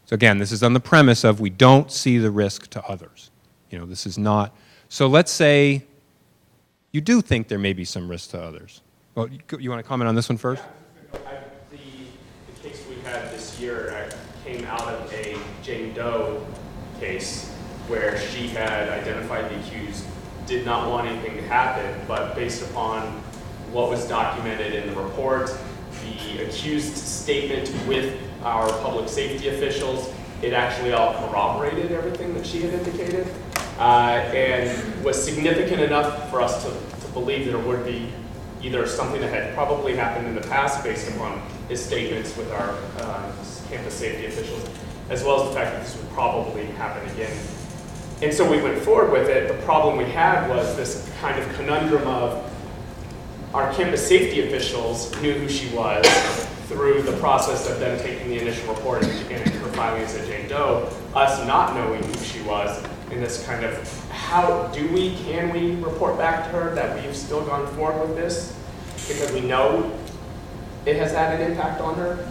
So again, this is on the premise of we don't see the risk to others. You know, this is not, so let's say you do think there may be some risk to others. Well, you want to comment on this one first?
Yeah, the case we had this year came out of a Jane Doe case where she had identified the accused, did not want anything to happen, but based upon what was documented in the report, the accused statement with our public safety officials, it actually all corroborated everything that she had indicated, and was significant enough for us to believe that it would be either something that had probably happened in the past based upon his statements with our campus safety officials, as well as the fact that this would probably happen again. And so we went forward with it. The problem we had was this kind of conundrum of our campus safety officials knew who she was through the process of them taking the initial report and her filing as a Jane Doe, us not knowing who she was, and this kind of, can we report back to her that we've still gone forward with this? Because we know it has had an impact on her.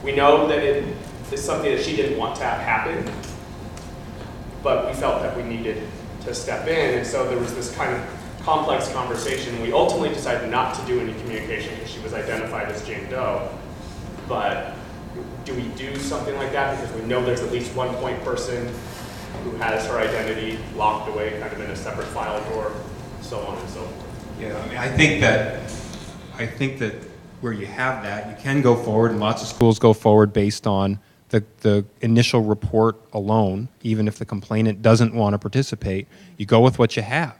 We know that it is something that she didn't want to have happen, but we felt that we needed to step in, and so there was this kind of complex conversation. We ultimately decided not to do any communication because she was identified as Jane Doe. But do we do something like that because we know there's at least one point person who has her identity locked away kind of in a separate file drawer, so on and so forth?
Yeah, I mean, I think that where you have that, you can go forward, and lots of schools go forward based on the initial report alone, even if the complainant doesn't want to participate. You go with what you have.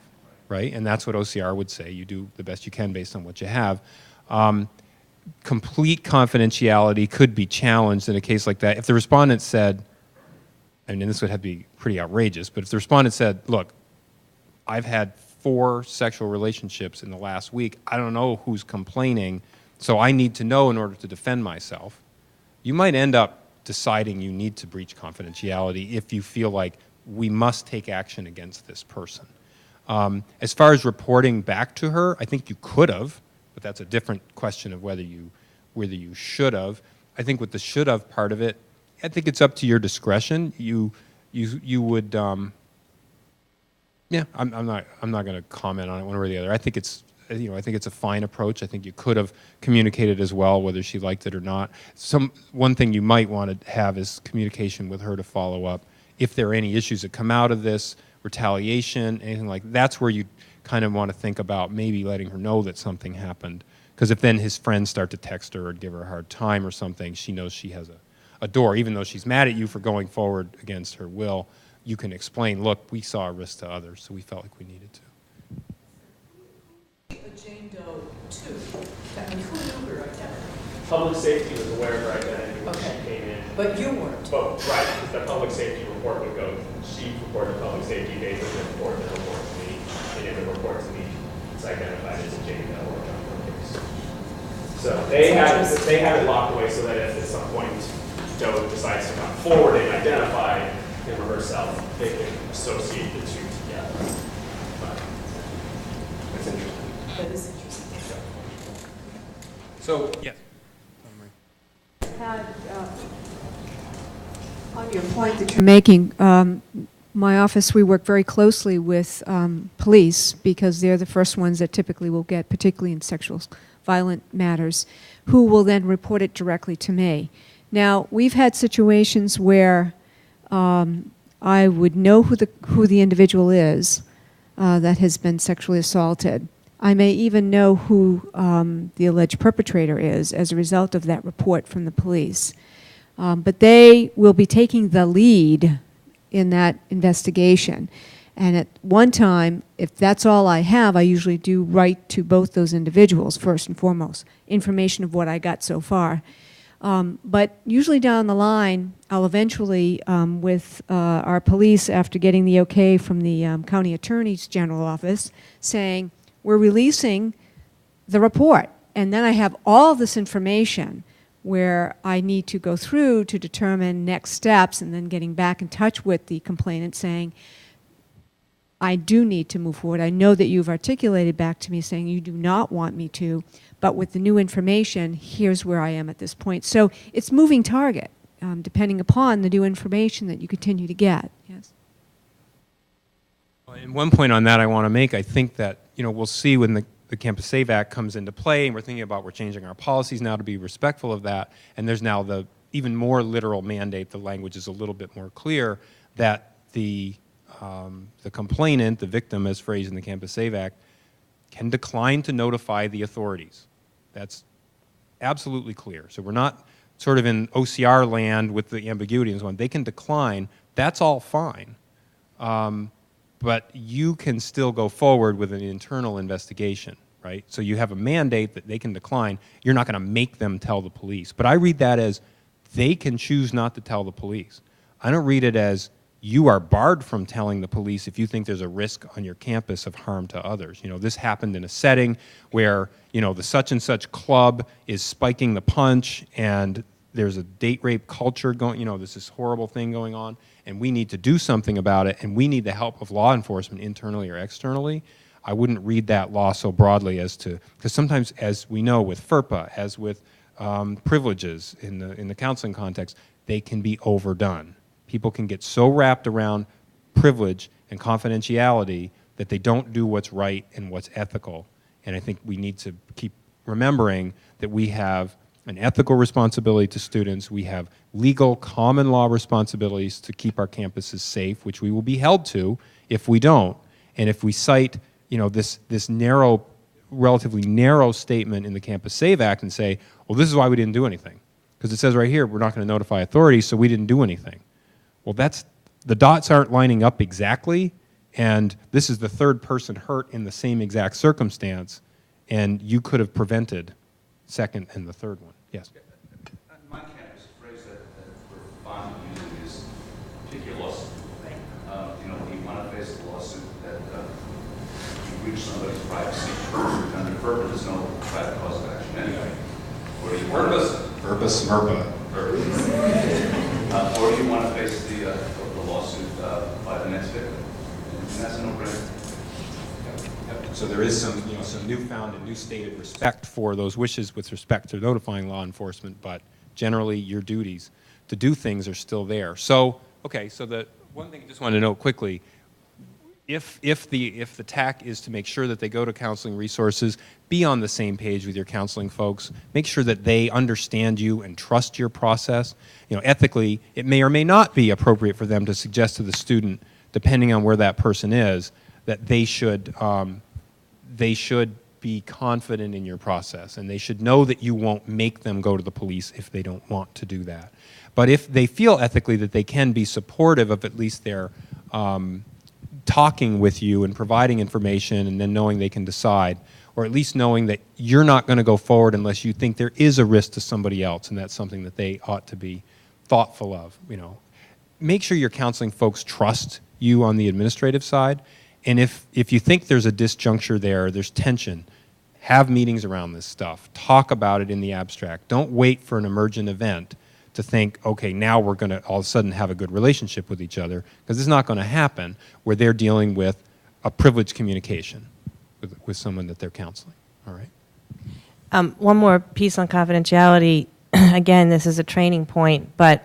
Right? And that's what OCR would say. You do the best you can based on what you have. Complete confidentiality could be challenged in a case like that. If the respondent said, and this would have to be pretty outrageous, but if the respondent said, look, I've had 4 sexual relationships in the last week, I don't know who's complaining, so I need to know in order to defend myself, you might end up deciding you need to breach confidentiality if you feel like we must take action against this person. As far as reporting back to her, I think you could have, but that's a different question of whether you should have. I think with the should have part of it, I think it's up to your discretion. You would, yeah. I'm not going to comment on it one way or the other. I think it's a fine approach. I think you could have communicated as well whether she liked it or not. One thing you might want to have is communication with her to follow up if there are any issues that come out of this. Retaliation, anything like that's where you kind of want to think about maybe letting her know that something happened. Because if then his friends start to text her or give her a hard time or something, she knows she has a door. Even though she's mad at you for going forward against her will, you can explain, look, we saw a risk to others, so we felt like we needed to.
A Jane Doe, too. I mean, who knew her identity?
Public safety was aware of her identity when
Okay.
she came in.
But you weren't.
But, right, because the public safety report would go, she reported to public safety, they would report the report to me, and in the report to me, it's identified as a Jane Doe or John Doe case. So they have it locked away so that if at some point Doe decides to come forward and identify him or herself, they can associate the two together. But that's interesting.
That is interesting.
So, yes.
On your point that you're making, my office, we work very closely with police because they're the first ones that typically will get, particularly in sexual violent matters, who will then report it directly to me. Now, we've had situations where I would know who the individual is, that has been sexually assaulted. I may even know who the alleged perpetrator is as a result of that report from the police. But they will be taking the lead in that investigation. And at one time, if that's all I have, I usually do write to both those individuals, first and foremost, information of what I got so far. But usually down the line, I'll eventually, with our police, after getting the okay from the county attorney's general office, saying, we're releasing the report. And then I have all this information where I need to go through to determine next steps, and then getting back in touch with the complainant saying, I do need to move forward. I know that you've articulated back to me saying you do not want me to, but with the new information, here's where I am at this point. So it's moving target, depending upon the new information that you continue to get. Yes.
And one point on that I want to make, I think that, we'll see when the Campus Save Act comes into play, and we're thinking about we're changing our policies now to be respectful of that, and there's now the even more literal mandate, the language is a little bit more clear, that the complainant, the victim as phrased in the Campus Save Act, can decline to notify the authorities. That's absolutely clear. So we're not sort of in OCR land with the ambiguity and so on. They can decline. That's all fine. But you can still go forward with an internal investigation, right? So you have a mandate that they can decline. You're not going to make them tell the police. But I read that as they can choose not to tell the police. I don't read it as you are barred from telling the police if you think there's a risk on your campus of harm to others. This happened in a setting where, the such and such club is spiking the punch and there's a date rape culture going, there's this horrible thing going on, and we need to do something about it, and we need the help of law enforcement internally or externally. I wouldn't read that law so broadly as to, because sometimes, as we know with FERPA, as with privileges in the counseling context, they can be overdone. People can get so wrapped around privilege and confidentiality that they don't do what's right and what's ethical. And I think we need to keep remembering that we have an ethical responsibility to students. We have legal common law responsibilities to keep our campuses safe, which we will be held to if we don't. And if we cite, this narrow, relatively narrow statement in the Campus Save Act and say, well, this is why we didn't do anything. Because it says right here, we're not going to notify authorities, so we didn't do anything. Well, the dots aren't lining up exactly, and this is the third person hurt in the same exact circumstance, and you could have prevented second and the third one. Yes?
On my campus, a phrase that we're fond of using is pick your lawsuit. When you want to face a lawsuit that you breach somebody's privacy, under FERPA there's no private cause of action anyway. Or you
Purpose, MRPA.
Or do you want to face the lawsuit by the next victim? And that's a no-brainer.
So there is some newfound and new stated respect for those wishes with respect to notifying law enforcement, but generally your duties to do things are still there. So, okay, so the one thing I just wanted to note quickly, if the tack is to make sure that they go to counseling resources, be on the same page with your counseling folks. Make sure that they understand you and trust your process. Ethically, it may or may not be appropriate for them to suggest to the student, depending on where that person is, that they should be confident in your process, and they should know that you won't make them go to the police if they don't want to do that. But if they feel ethically that they can be supportive of at least their talking with you and providing information and then knowing they can decide, or at least knowing that you're not going to go forward unless you think there is a risk to somebody else, and that's something that they ought to be thoughtful of. Make sure your counseling folks trust you on the administrative side. And if you think there's a disjuncture there's tension, have meetings around this stuff. Talk about it in the abstract. Don't wait for an emergent event to think, okay, now we're going to all of a sudden have a good relationship with each other, because it's not going to happen where they're dealing with a privileged communication with someone that they're counseling. All right?
One more piece on confidentiality. Again, this is a training point, but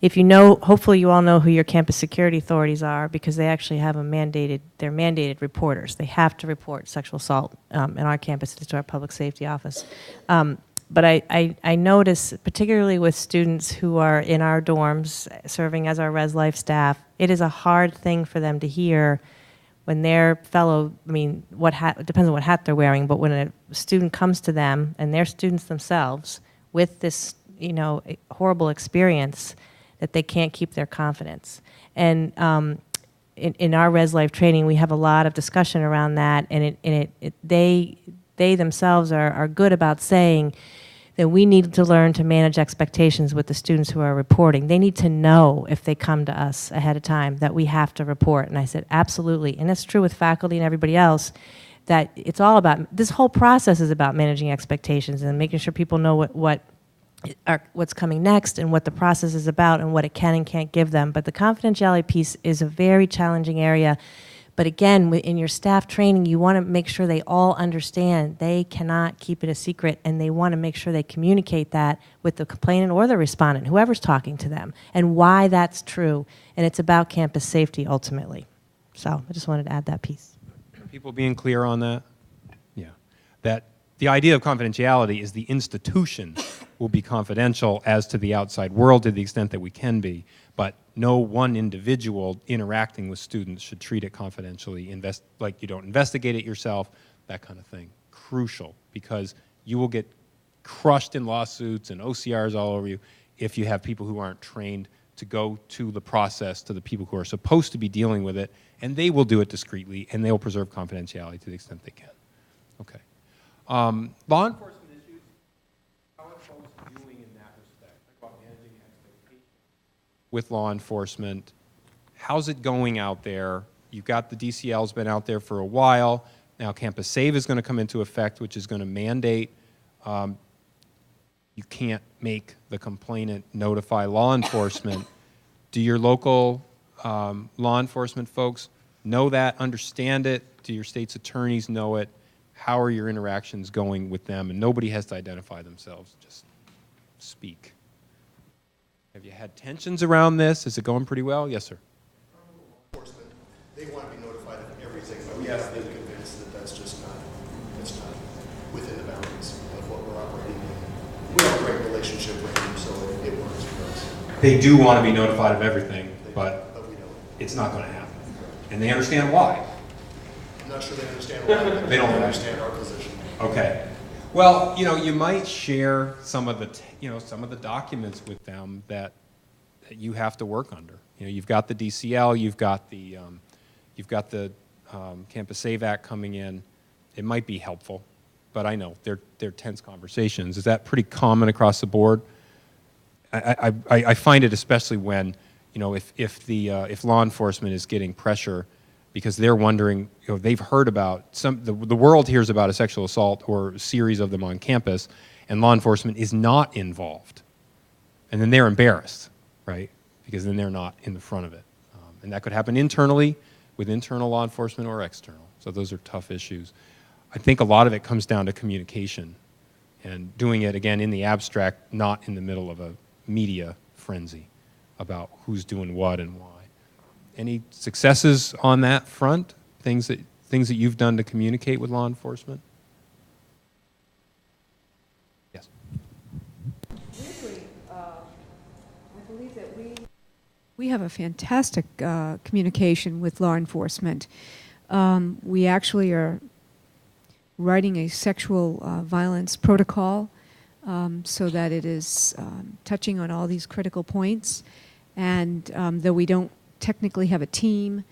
if hopefully you all know who your campus security authorities are, because they actually have they're mandated reporters. They have to report sexual assault in our campus to our public safety office. But I notice, particularly with students who are in our dorms serving as our Res Life staff, it is a hard thing for them to hear
when their fellow, I mean, what hat, it depends on what hat they're wearing, but when a student comes to them and they're students themselves with this, you know, horrible experience, that they can't keep their confidence. And in our Res Life training, we have a lot of discussion around that, and they themselves are good about saying that we need to learn to manage expectations with the students who are reporting. They need to know if they come to us ahead of time that we have to report. And I said, absolutely. And it's true with faculty and everybody else, that it's all about, this whole process is about managing expectations and making sure people know what's coming next and what the process is about and what it can and can't give them. But the confidentiality piece is a very challenging area. But again, in your staff training, you want to make sure they all understand they cannot keep it a secret, and they want to make sure they communicate that with the complainant or the respondent, whoever's talking to them, and why that's true. And it's about campus safety ultimately. So I just wanted to add that piece.
Are people being clear on that? Yeah. That the idea of confidentiality is the institution will be confidential as to the outside world to the extent that we can be, but no one individual interacting with students should treat it confidentially, like you don't investigate it yourself, that kind of thing. Crucial, because you will get crushed in lawsuits and OCRs all over you if you have people who aren't trained to go to the process, to the people who are supposed to be dealing with it, and they will do it discreetly, and they will preserve confidentiality to the extent they can. Okay. Law enforcement issues, how are folks doing in that respect? Talk about managing expectations with law enforcement. How's it going out there? You've got the DCL's been out there for a while. Now Campus Save is going to come into effect, which is going to mandate you can't make the complainant notify law enforcement. Do your local law enforcement folks know that, understand it? Do your state's attorneys know it? How are your interactions going with them? And nobody has to identify themselves, just speak. Have you had tensions around this? Is it going pretty well? Yes, sir.
Enforcement, they want to be notified of everything, but we have been convinced that that's just not, it's not within the boundaries of what we're operating in. We have a great relationship with them, so it works for us.
They do want to be notified of everything, but
we don't.
it's not going to happen. And they understand why.
I'm not sure they understand why, but
They don't
understand our position.
Okay. Well, you know, you might share some of the, some of the documents with them that you have to work under. You know, you've got the DCL, you've got the Campus Save Act coming in. It might be helpful, but I know they're tense conversations. Is that pretty common across the board? I find it especially when, if law enforcement is getting pressure because they're wondering, they've heard about the world hears about a sexual assault or a series of them on campus, and law enforcement is not involved. And then they're embarrassed, right? Because then they're not in the front of it. And that could happen internally with internal law enforcement or external. So those are tough issues. I think a lot of it comes down to communication and doing it, again, in the abstract, not in the middle of a media frenzy about who's doing what and why. Any successes on that front? Things that you've done to communicate with law enforcement? Yes.
Weirdly, I believe that we have a fantastic communication with law enforcement. We actually are writing a sexual violence protocol so that it is touching on all these critical points. And though we don't technically have a team,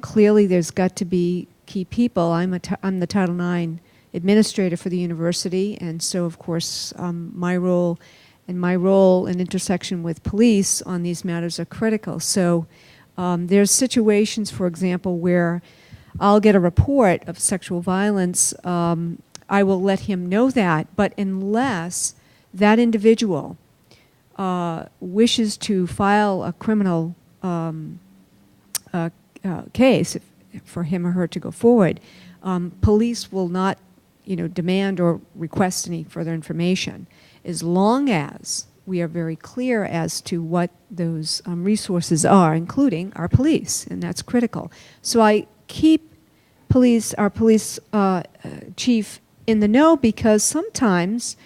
clearly there's got to be key people. I'm the Title IX administrator for the university, and so of course my role and intersection with police on these matters are critical. So there's situations, for example, where I'll get a report of sexual violence. I will let him know that, but unless that individual wishes to file a criminal case for him or her to go forward, police will not, demand or request any further information, as long as we are very clear as to what those resources are, including our police, and that's critical. So I keep our police chief in the know, because sometimes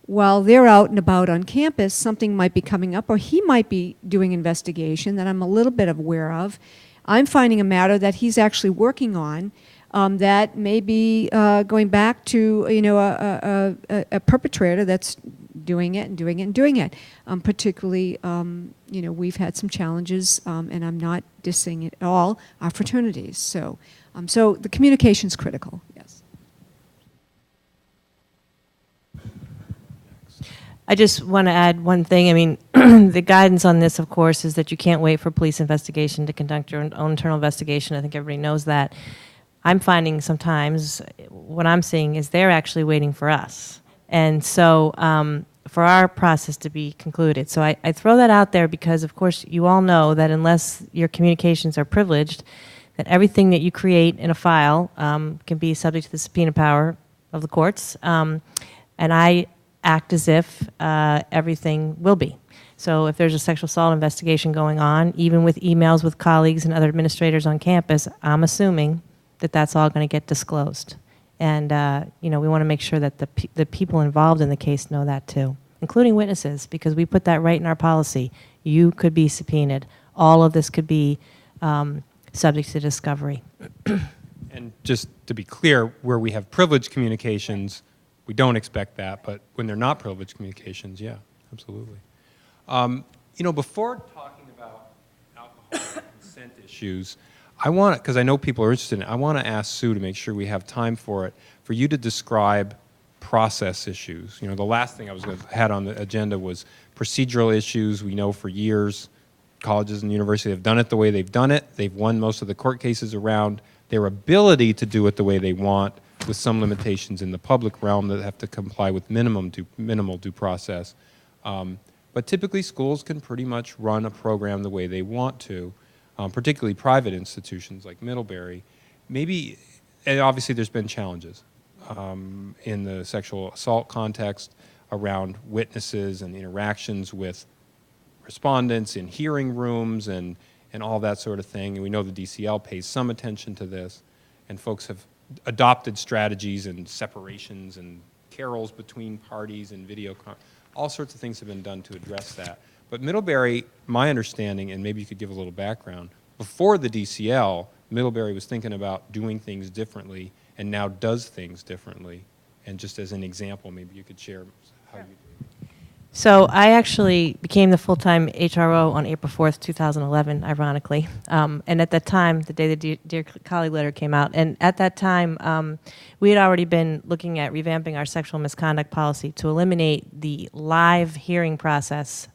while they're out and about on campus, something might be coming up, or he might be doing investigation that I'm a little bit aware of. I'm finding a matter that he's actually working on that may be going back to, you know, a perpetrator that's doing it and doing it and doing it. Particularly, you know, we've had some challenges, and I'm not dissing it at all, our fraternities. So, so the communication's critical, yes.
I just want to add one thing. I mean, the guidance on this, of course, is that you can't wait for police investigation to conduct your own internal investigation. I think everybody knows that. I'm finding sometimes what I'm seeing is they're actually waiting for us. And so for our process to be concluded. So I throw that out there because, of course, you all know that unless your communications are privileged, that everything that you create in a file can be subject to the subpoena power of the courts. And I act as if everything will be. So if there's a sexual assault investigation going on, even with emails with colleagues and other administrators on campus, I'm assuming that that's all going to get disclosed. And you know, we want to make sure that the people involved in the case know that too, including witnesses, because we put that right in our policy. You could be subpoenaed. All of this could be subject to discovery.
And just to be clear, where we have privileged communications, we don't expect that, but when they're not privileged communications, yeah, absolutely. You know, before talking about alcohol and consent issues, I want to, because I know people are interested in it, I want to ask Sue to make sure we have time for it, for you to describe process issues. You know, the last thing I was had on the agenda was procedural issues. We know for years colleges and universities have done it the way they've done it. They've won most of the court cases around their ability to do it the way they want, with some limitations in the public realm that have to comply with minimal due process. But typically schools can pretty much run a program the way they want to, particularly private institutions like Middlebury. Maybe, and obviously there's been challenges in the sexual assault context around witnesses and interactions with respondents in hearing rooms and all that sort of thing. And we know the DCL pays some attention to this, and folks have adopted strategies and separations and carols between parties and all sorts of things have been done to address that. But Middlebury, my understanding, and maybe you could give a little background, before the DCL, Middlebury was thinking about doing things differently and now does things differently. And just as an example, maybe you could share how you do it.
So I actually became the full-time HRO on April 4th, 2011, ironically. And at that time, the day the Dear Colleague letter came out, and at that time, we had already been looking at revamping our sexual misconduct policy to eliminate the live hearing process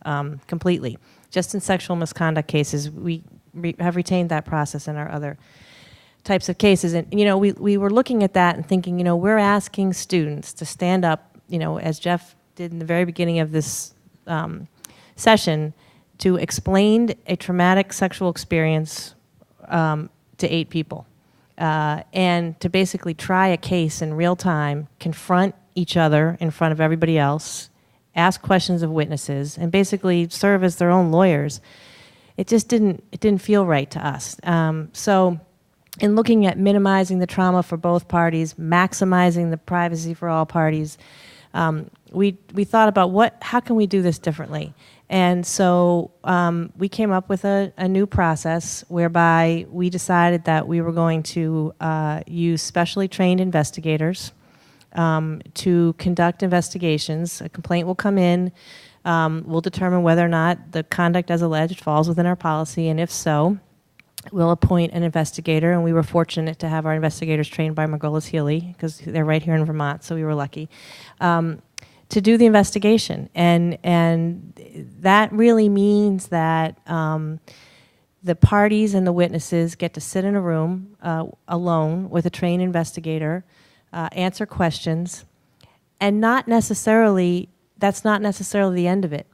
completely. Just in sexual misconduct cases, we have retained that process in our other types of cases. And, you know, we were looking at that and thinking, you know, we're asking students to stand up, you know, as Jeff did in the very beginning of this session, to explain a traumatic sexual experience to 8 people. And to basically try a case in real time, confront each other in front of everybody else, ask questions of witnesses, and basically serve as their own lawyers. It just didn't feel right to us. So in looking at minimizing the trauma for both parties, maximizing the privacy for all parties, we thought about how can we do this differently? And so we came up with a new process whereby we decided that we were going to use specially trained investigators to conduct investigations. A complaint will come in, we'll determine whether or not the conduct as alleged falls within our policy, and if so, we'll appoint an investigator. And we were fortunate to have our investigators trained by Margolis Healy, because they're right here in Vermont, so we were lucky, to do the investigation. And that really means that the parties and the witnesses get to sit in a room alone with a trained investigator, answer questions, and that's not necessarily the end of it.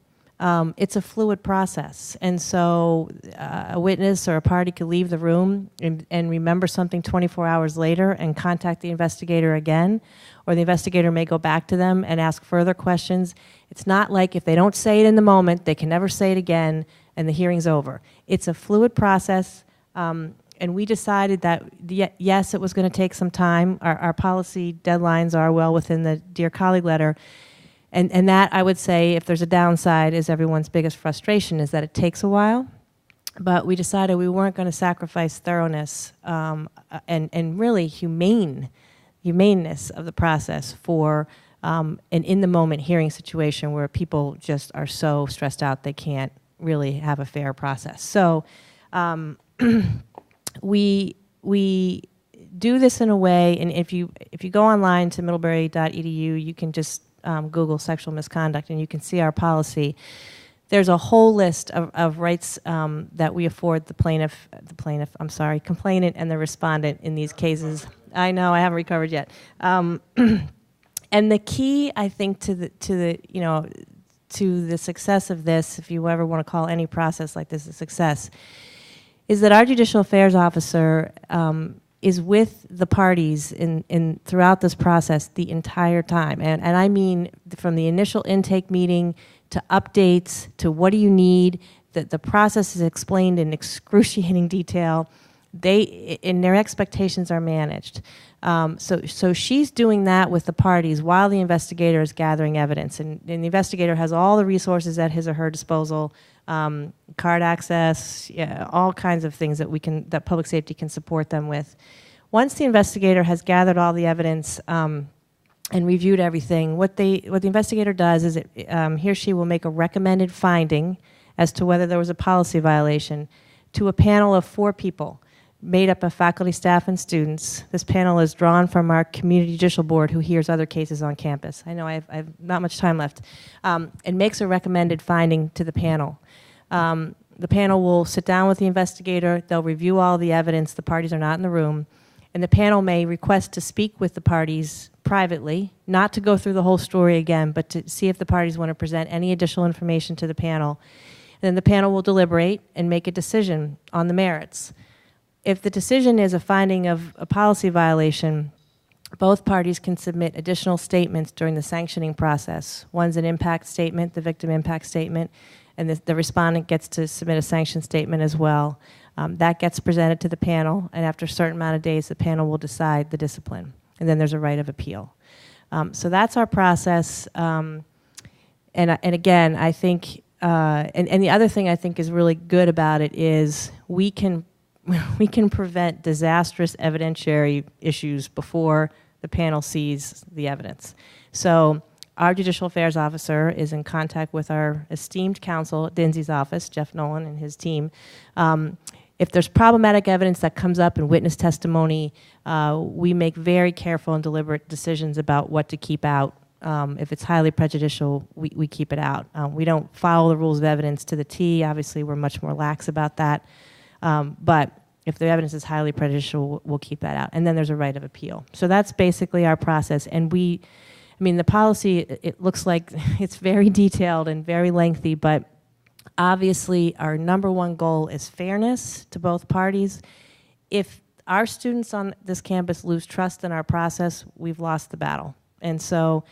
It's a fluid process. And so a witness or a party could leave the room and remember something 24 hours later and contact the investigator again, or the investigator may go back to them and ask further questions. It's not like if they don't say it in the moment, they can never say it again and the hearing's over. It's a fluid process, and we decided that, yes, it was going to take some time. Our policy deadlines are well within the Dear Colleague letter. And that, I would say, if there's a downside, is everyone's biggest frustration, is that it takes a while. but we decided we weren't going to sacrifice thoroughness and really humaneness of the process for an in-the-moment hearing situation where people just are so stressed out they can't really have a fair process. So we do this in a way, and if you go online to middlebury.edu, you can just Google sexual misconduct and you can see our policy. There's a whole list of rights that we afford the complainant and the respondent in these cases. I know, I haven't recovered yet. And the key, I think, to the success of this, if you ever want to call any process like this a success, is that our judicial affairs officer is with the parties throughout this process the entire time. And I mean from the initial intake meeting to updates to what do you need. The process is explained in excruciating detail. Their expectations are managed. So she's doing that with the parties while the investigator is gathering evidence. And the investigator has all the resources at his or her disposal, card access, all kinds of things that public safety can support them with. Once the investigator has gathered all the evidence and reviewed everything, what the investigator does is he or she will make a recommended finding as to whether there was a policy violation to a panel of 4 people made up of faculty, staff, and students. This panel is drawn from our community judicial board who hears other cases on campus. I know I have not much time left. And makes a recommended finding to the panel. The panel will sit down with the investigator, they'll review all the evidence, the parties are not in the room, and the panel may request to speak with the parties privately, not to go through the whole story again, but to see if the parties want to present any additional information to the panel. And then the panel will deliberate and make a decision on the merits. If the decision is a finding of a policy violation, both parties can submit additional statements during the sanctioning process. One's an impact statement, the victim impact statement, and the respondent gets to submit a sanction statement as well. That gets presented to the panel, and after a certain amount of days, the panel will decide the discipline. And then there's a right of appeal. So that's our process. And again, I think, and the other thing I think is really good about it is we can prevent disastrous evidentiary issues before the panel sees the evidence. So our judicial affairs officer is in contact with our esteemed counsel at Dinsy's office, Jeff Nolan and his team. If there's problematic evidence that comes up in witness testimony, we make very careful and deliberate decisions about what to keep out. If it's highly prejudicial, we keep it out. We don't follow the rules of evidence to the T. Obviously, we're much more lax about that. But if the evidence is highly prejudicial, we'll keep that out. And then there's a right of appeal. So that's basically our process. And the policy, it looks like it's very detailed and very lengthy, but obviously our number one goal is fairness to both parties. If our students on this campus lose trust in our process, we've lost the battle. And so,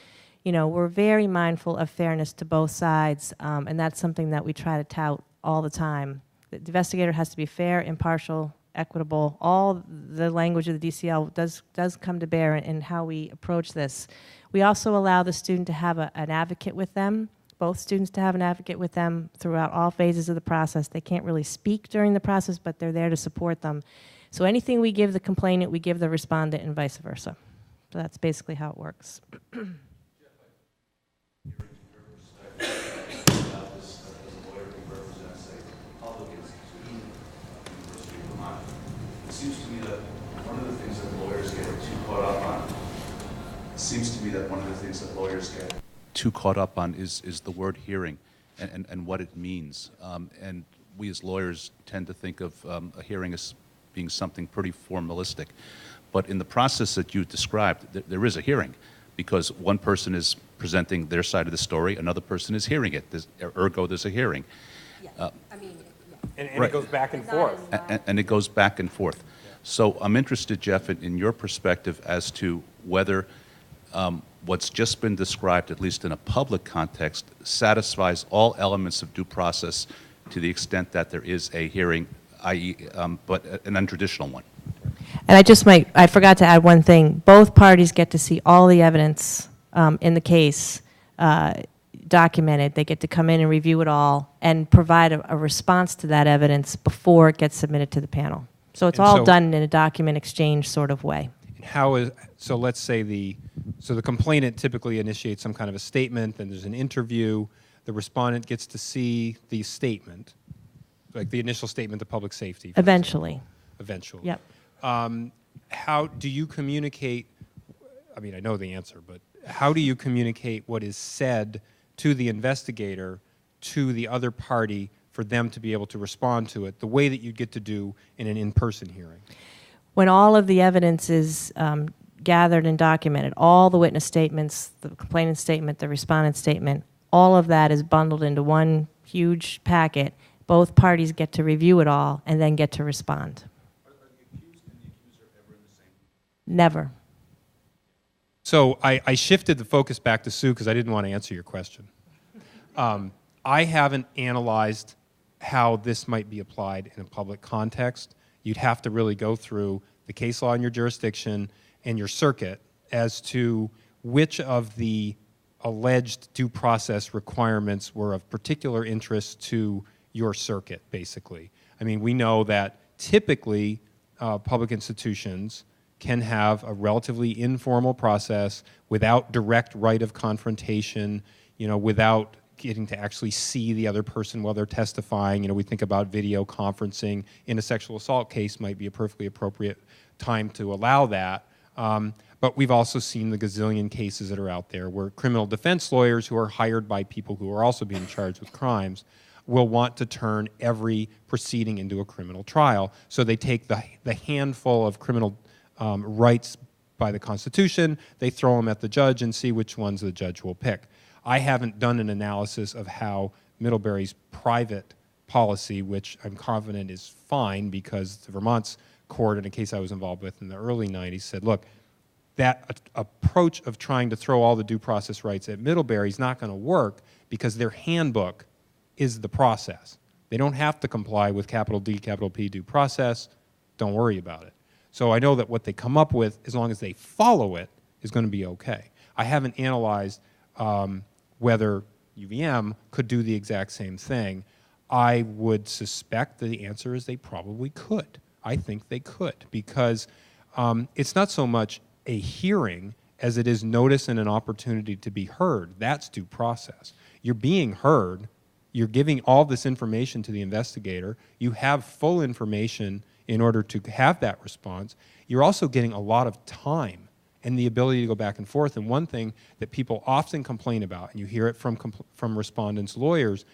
we're very mindful of fairness to both sides, and that's something that we try to tout all the time. The investigator has to be fair, impartial, equitable. All the language of the DCL does come to bear in how we approach this. We also allow the student to have an advocate with them, both students to have an advocate with them throughout all phases of the process. They can't really speak during the process, but they're there to support them. So anything we give the complainant, we give the respondent, and vice versa. So that's basically how it works.
It seems to me that one of the things that lawyers get too caught up on is the word hearing and what it means. And we as lawyers tend to think of a hearing as being something pretty formalistic. But in the process that you described, there is a hearing, because one person is presenting their side of the story, another person is hearing it. Ergo, there's a hearing.
And
Right.
it goes back and forth.
And it goes back and forth. So I'm interested, Jeff, in your perspective as to whether what's just been described, at least in a public context, satisfies all elements of due process to the extent that there is a hearing, i.e., but an untraditional one.
And I forgot to add one thing. Both parties get to see all the evidence in the case documented. They get to come in and review it all and provide a response to that evidence before it gets submitted to the panel. So it's
And
all
so-
done in a document exchange sort of way.
So let's say the complainant typically initiates some kind of a statement, then there's an interview, the respondent gets to see the statement, like the initial statement of public safety. for
Eventually.
example. Eventually.
Yep.
How do you communicate, I mean, I know the answer, but how do you communicate what is said to the investigator, to the other party, for them to be able to respond to it the way that you'd get to do in an in-person hearing?
When all of the evidence is gathered and documented, all the witness statements, the complainant statement, the respondent statement, all of that is bundled into one huge packet. Both parties get to review it all and then get to respond.
Are the accused and the accuser ever in the same?
Never.
So I shifted the focus back to Sue because I didn't want to answer your question. I haven't analyzed how this might be applied in a public context. You'd have to really go through the case law in your jurisdiction and your circuit as to which of the alleged due process requirements were of particular interest to your circuit, basically. I mean, we know that typically public institutions can have a relatively informal process without direct right of confrontation, without getting to actually see the other person while they're testifying. We think about video conferencing in a sexual assault case might be a perfectly appropriate time to allow that. But we've also seen the gazillion cases that are out there where criminal defense lawyers who are hired by people who are also being charged with crimes will want to turn every proceeding into a criminal trial. So they take the handful of criminal rights by the Constitution, they throw them at the judge and see which ones the judge will pick. I haven't done an analysis of how Middlebury's private policy, which I'm confident is fine because the Vermont's court, in a case I was involved with in the early 90s, said, look, that approach of trying to throw all the due process rights at Middlebury is not going to work because their handbook is the process. They don't have to comply with capital D, capital P due process. Don't worry about it. So I know that what they come up with, as long as they follow it, is going to be okay. I haven't analyzed whether UVM could do the exact same thing. I would suspect that the answer is they probably could. I think they could because it's not so much a hearing as it is notice and an opportunity to be heard. That's due process. You're being heard. You're giving all this information to the investigator. You have full information in order to have that response. You're also getting a lot of time and the ability to go back and forth. And one thing that people often complain about, and you hear it from respondents' lawyers,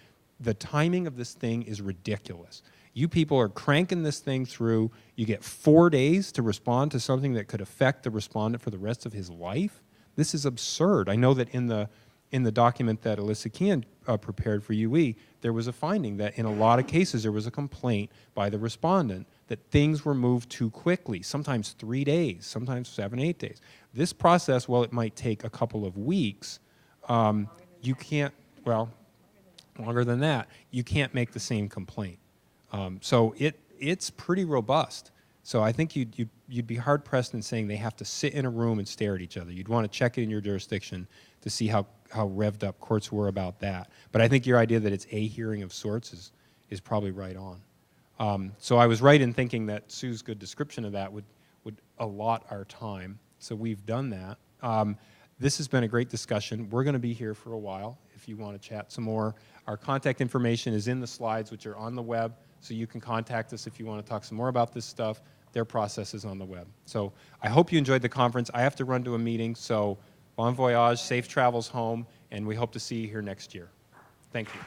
the timing of this thing is ridiculous. You people are cranking this thing through. You get 4 days to respond to something that could affect the respondent for the rest of his life. This is absurd. I know that in the document that Alyssa Kean prepared for UE, there was a finding that in a lot of cases there was a complaint by the respondent that things were moved too quickly, sometimes 3 days, sometimes 7, 8 days. This process, while it might take a couple of weeks, you can't, well, longer than that, you can't make the same complaint. So it's pretty robust. So I think you'd be hard-pressed in saying they have to sit in a room and stare at each other. You'd want to check it in your jurisdiction to see how revved up courts were about that. But I think your idea that it's a hearing of sorts is probably right on. So I was right in thinking that Sue's good description of that would allot our time. So we've done that. This has been a great discussion. We're going to be here for a while if you want to chat some more. Our contact information is in the slides, which are on the web, so you can contact us if you want to talk some more about this stuff. Their process is on the web. So I hope you enjoyed the conference. I have to run to a meeting, so bon voyage, safe travels home, and we hope to see you here next year. Thank you.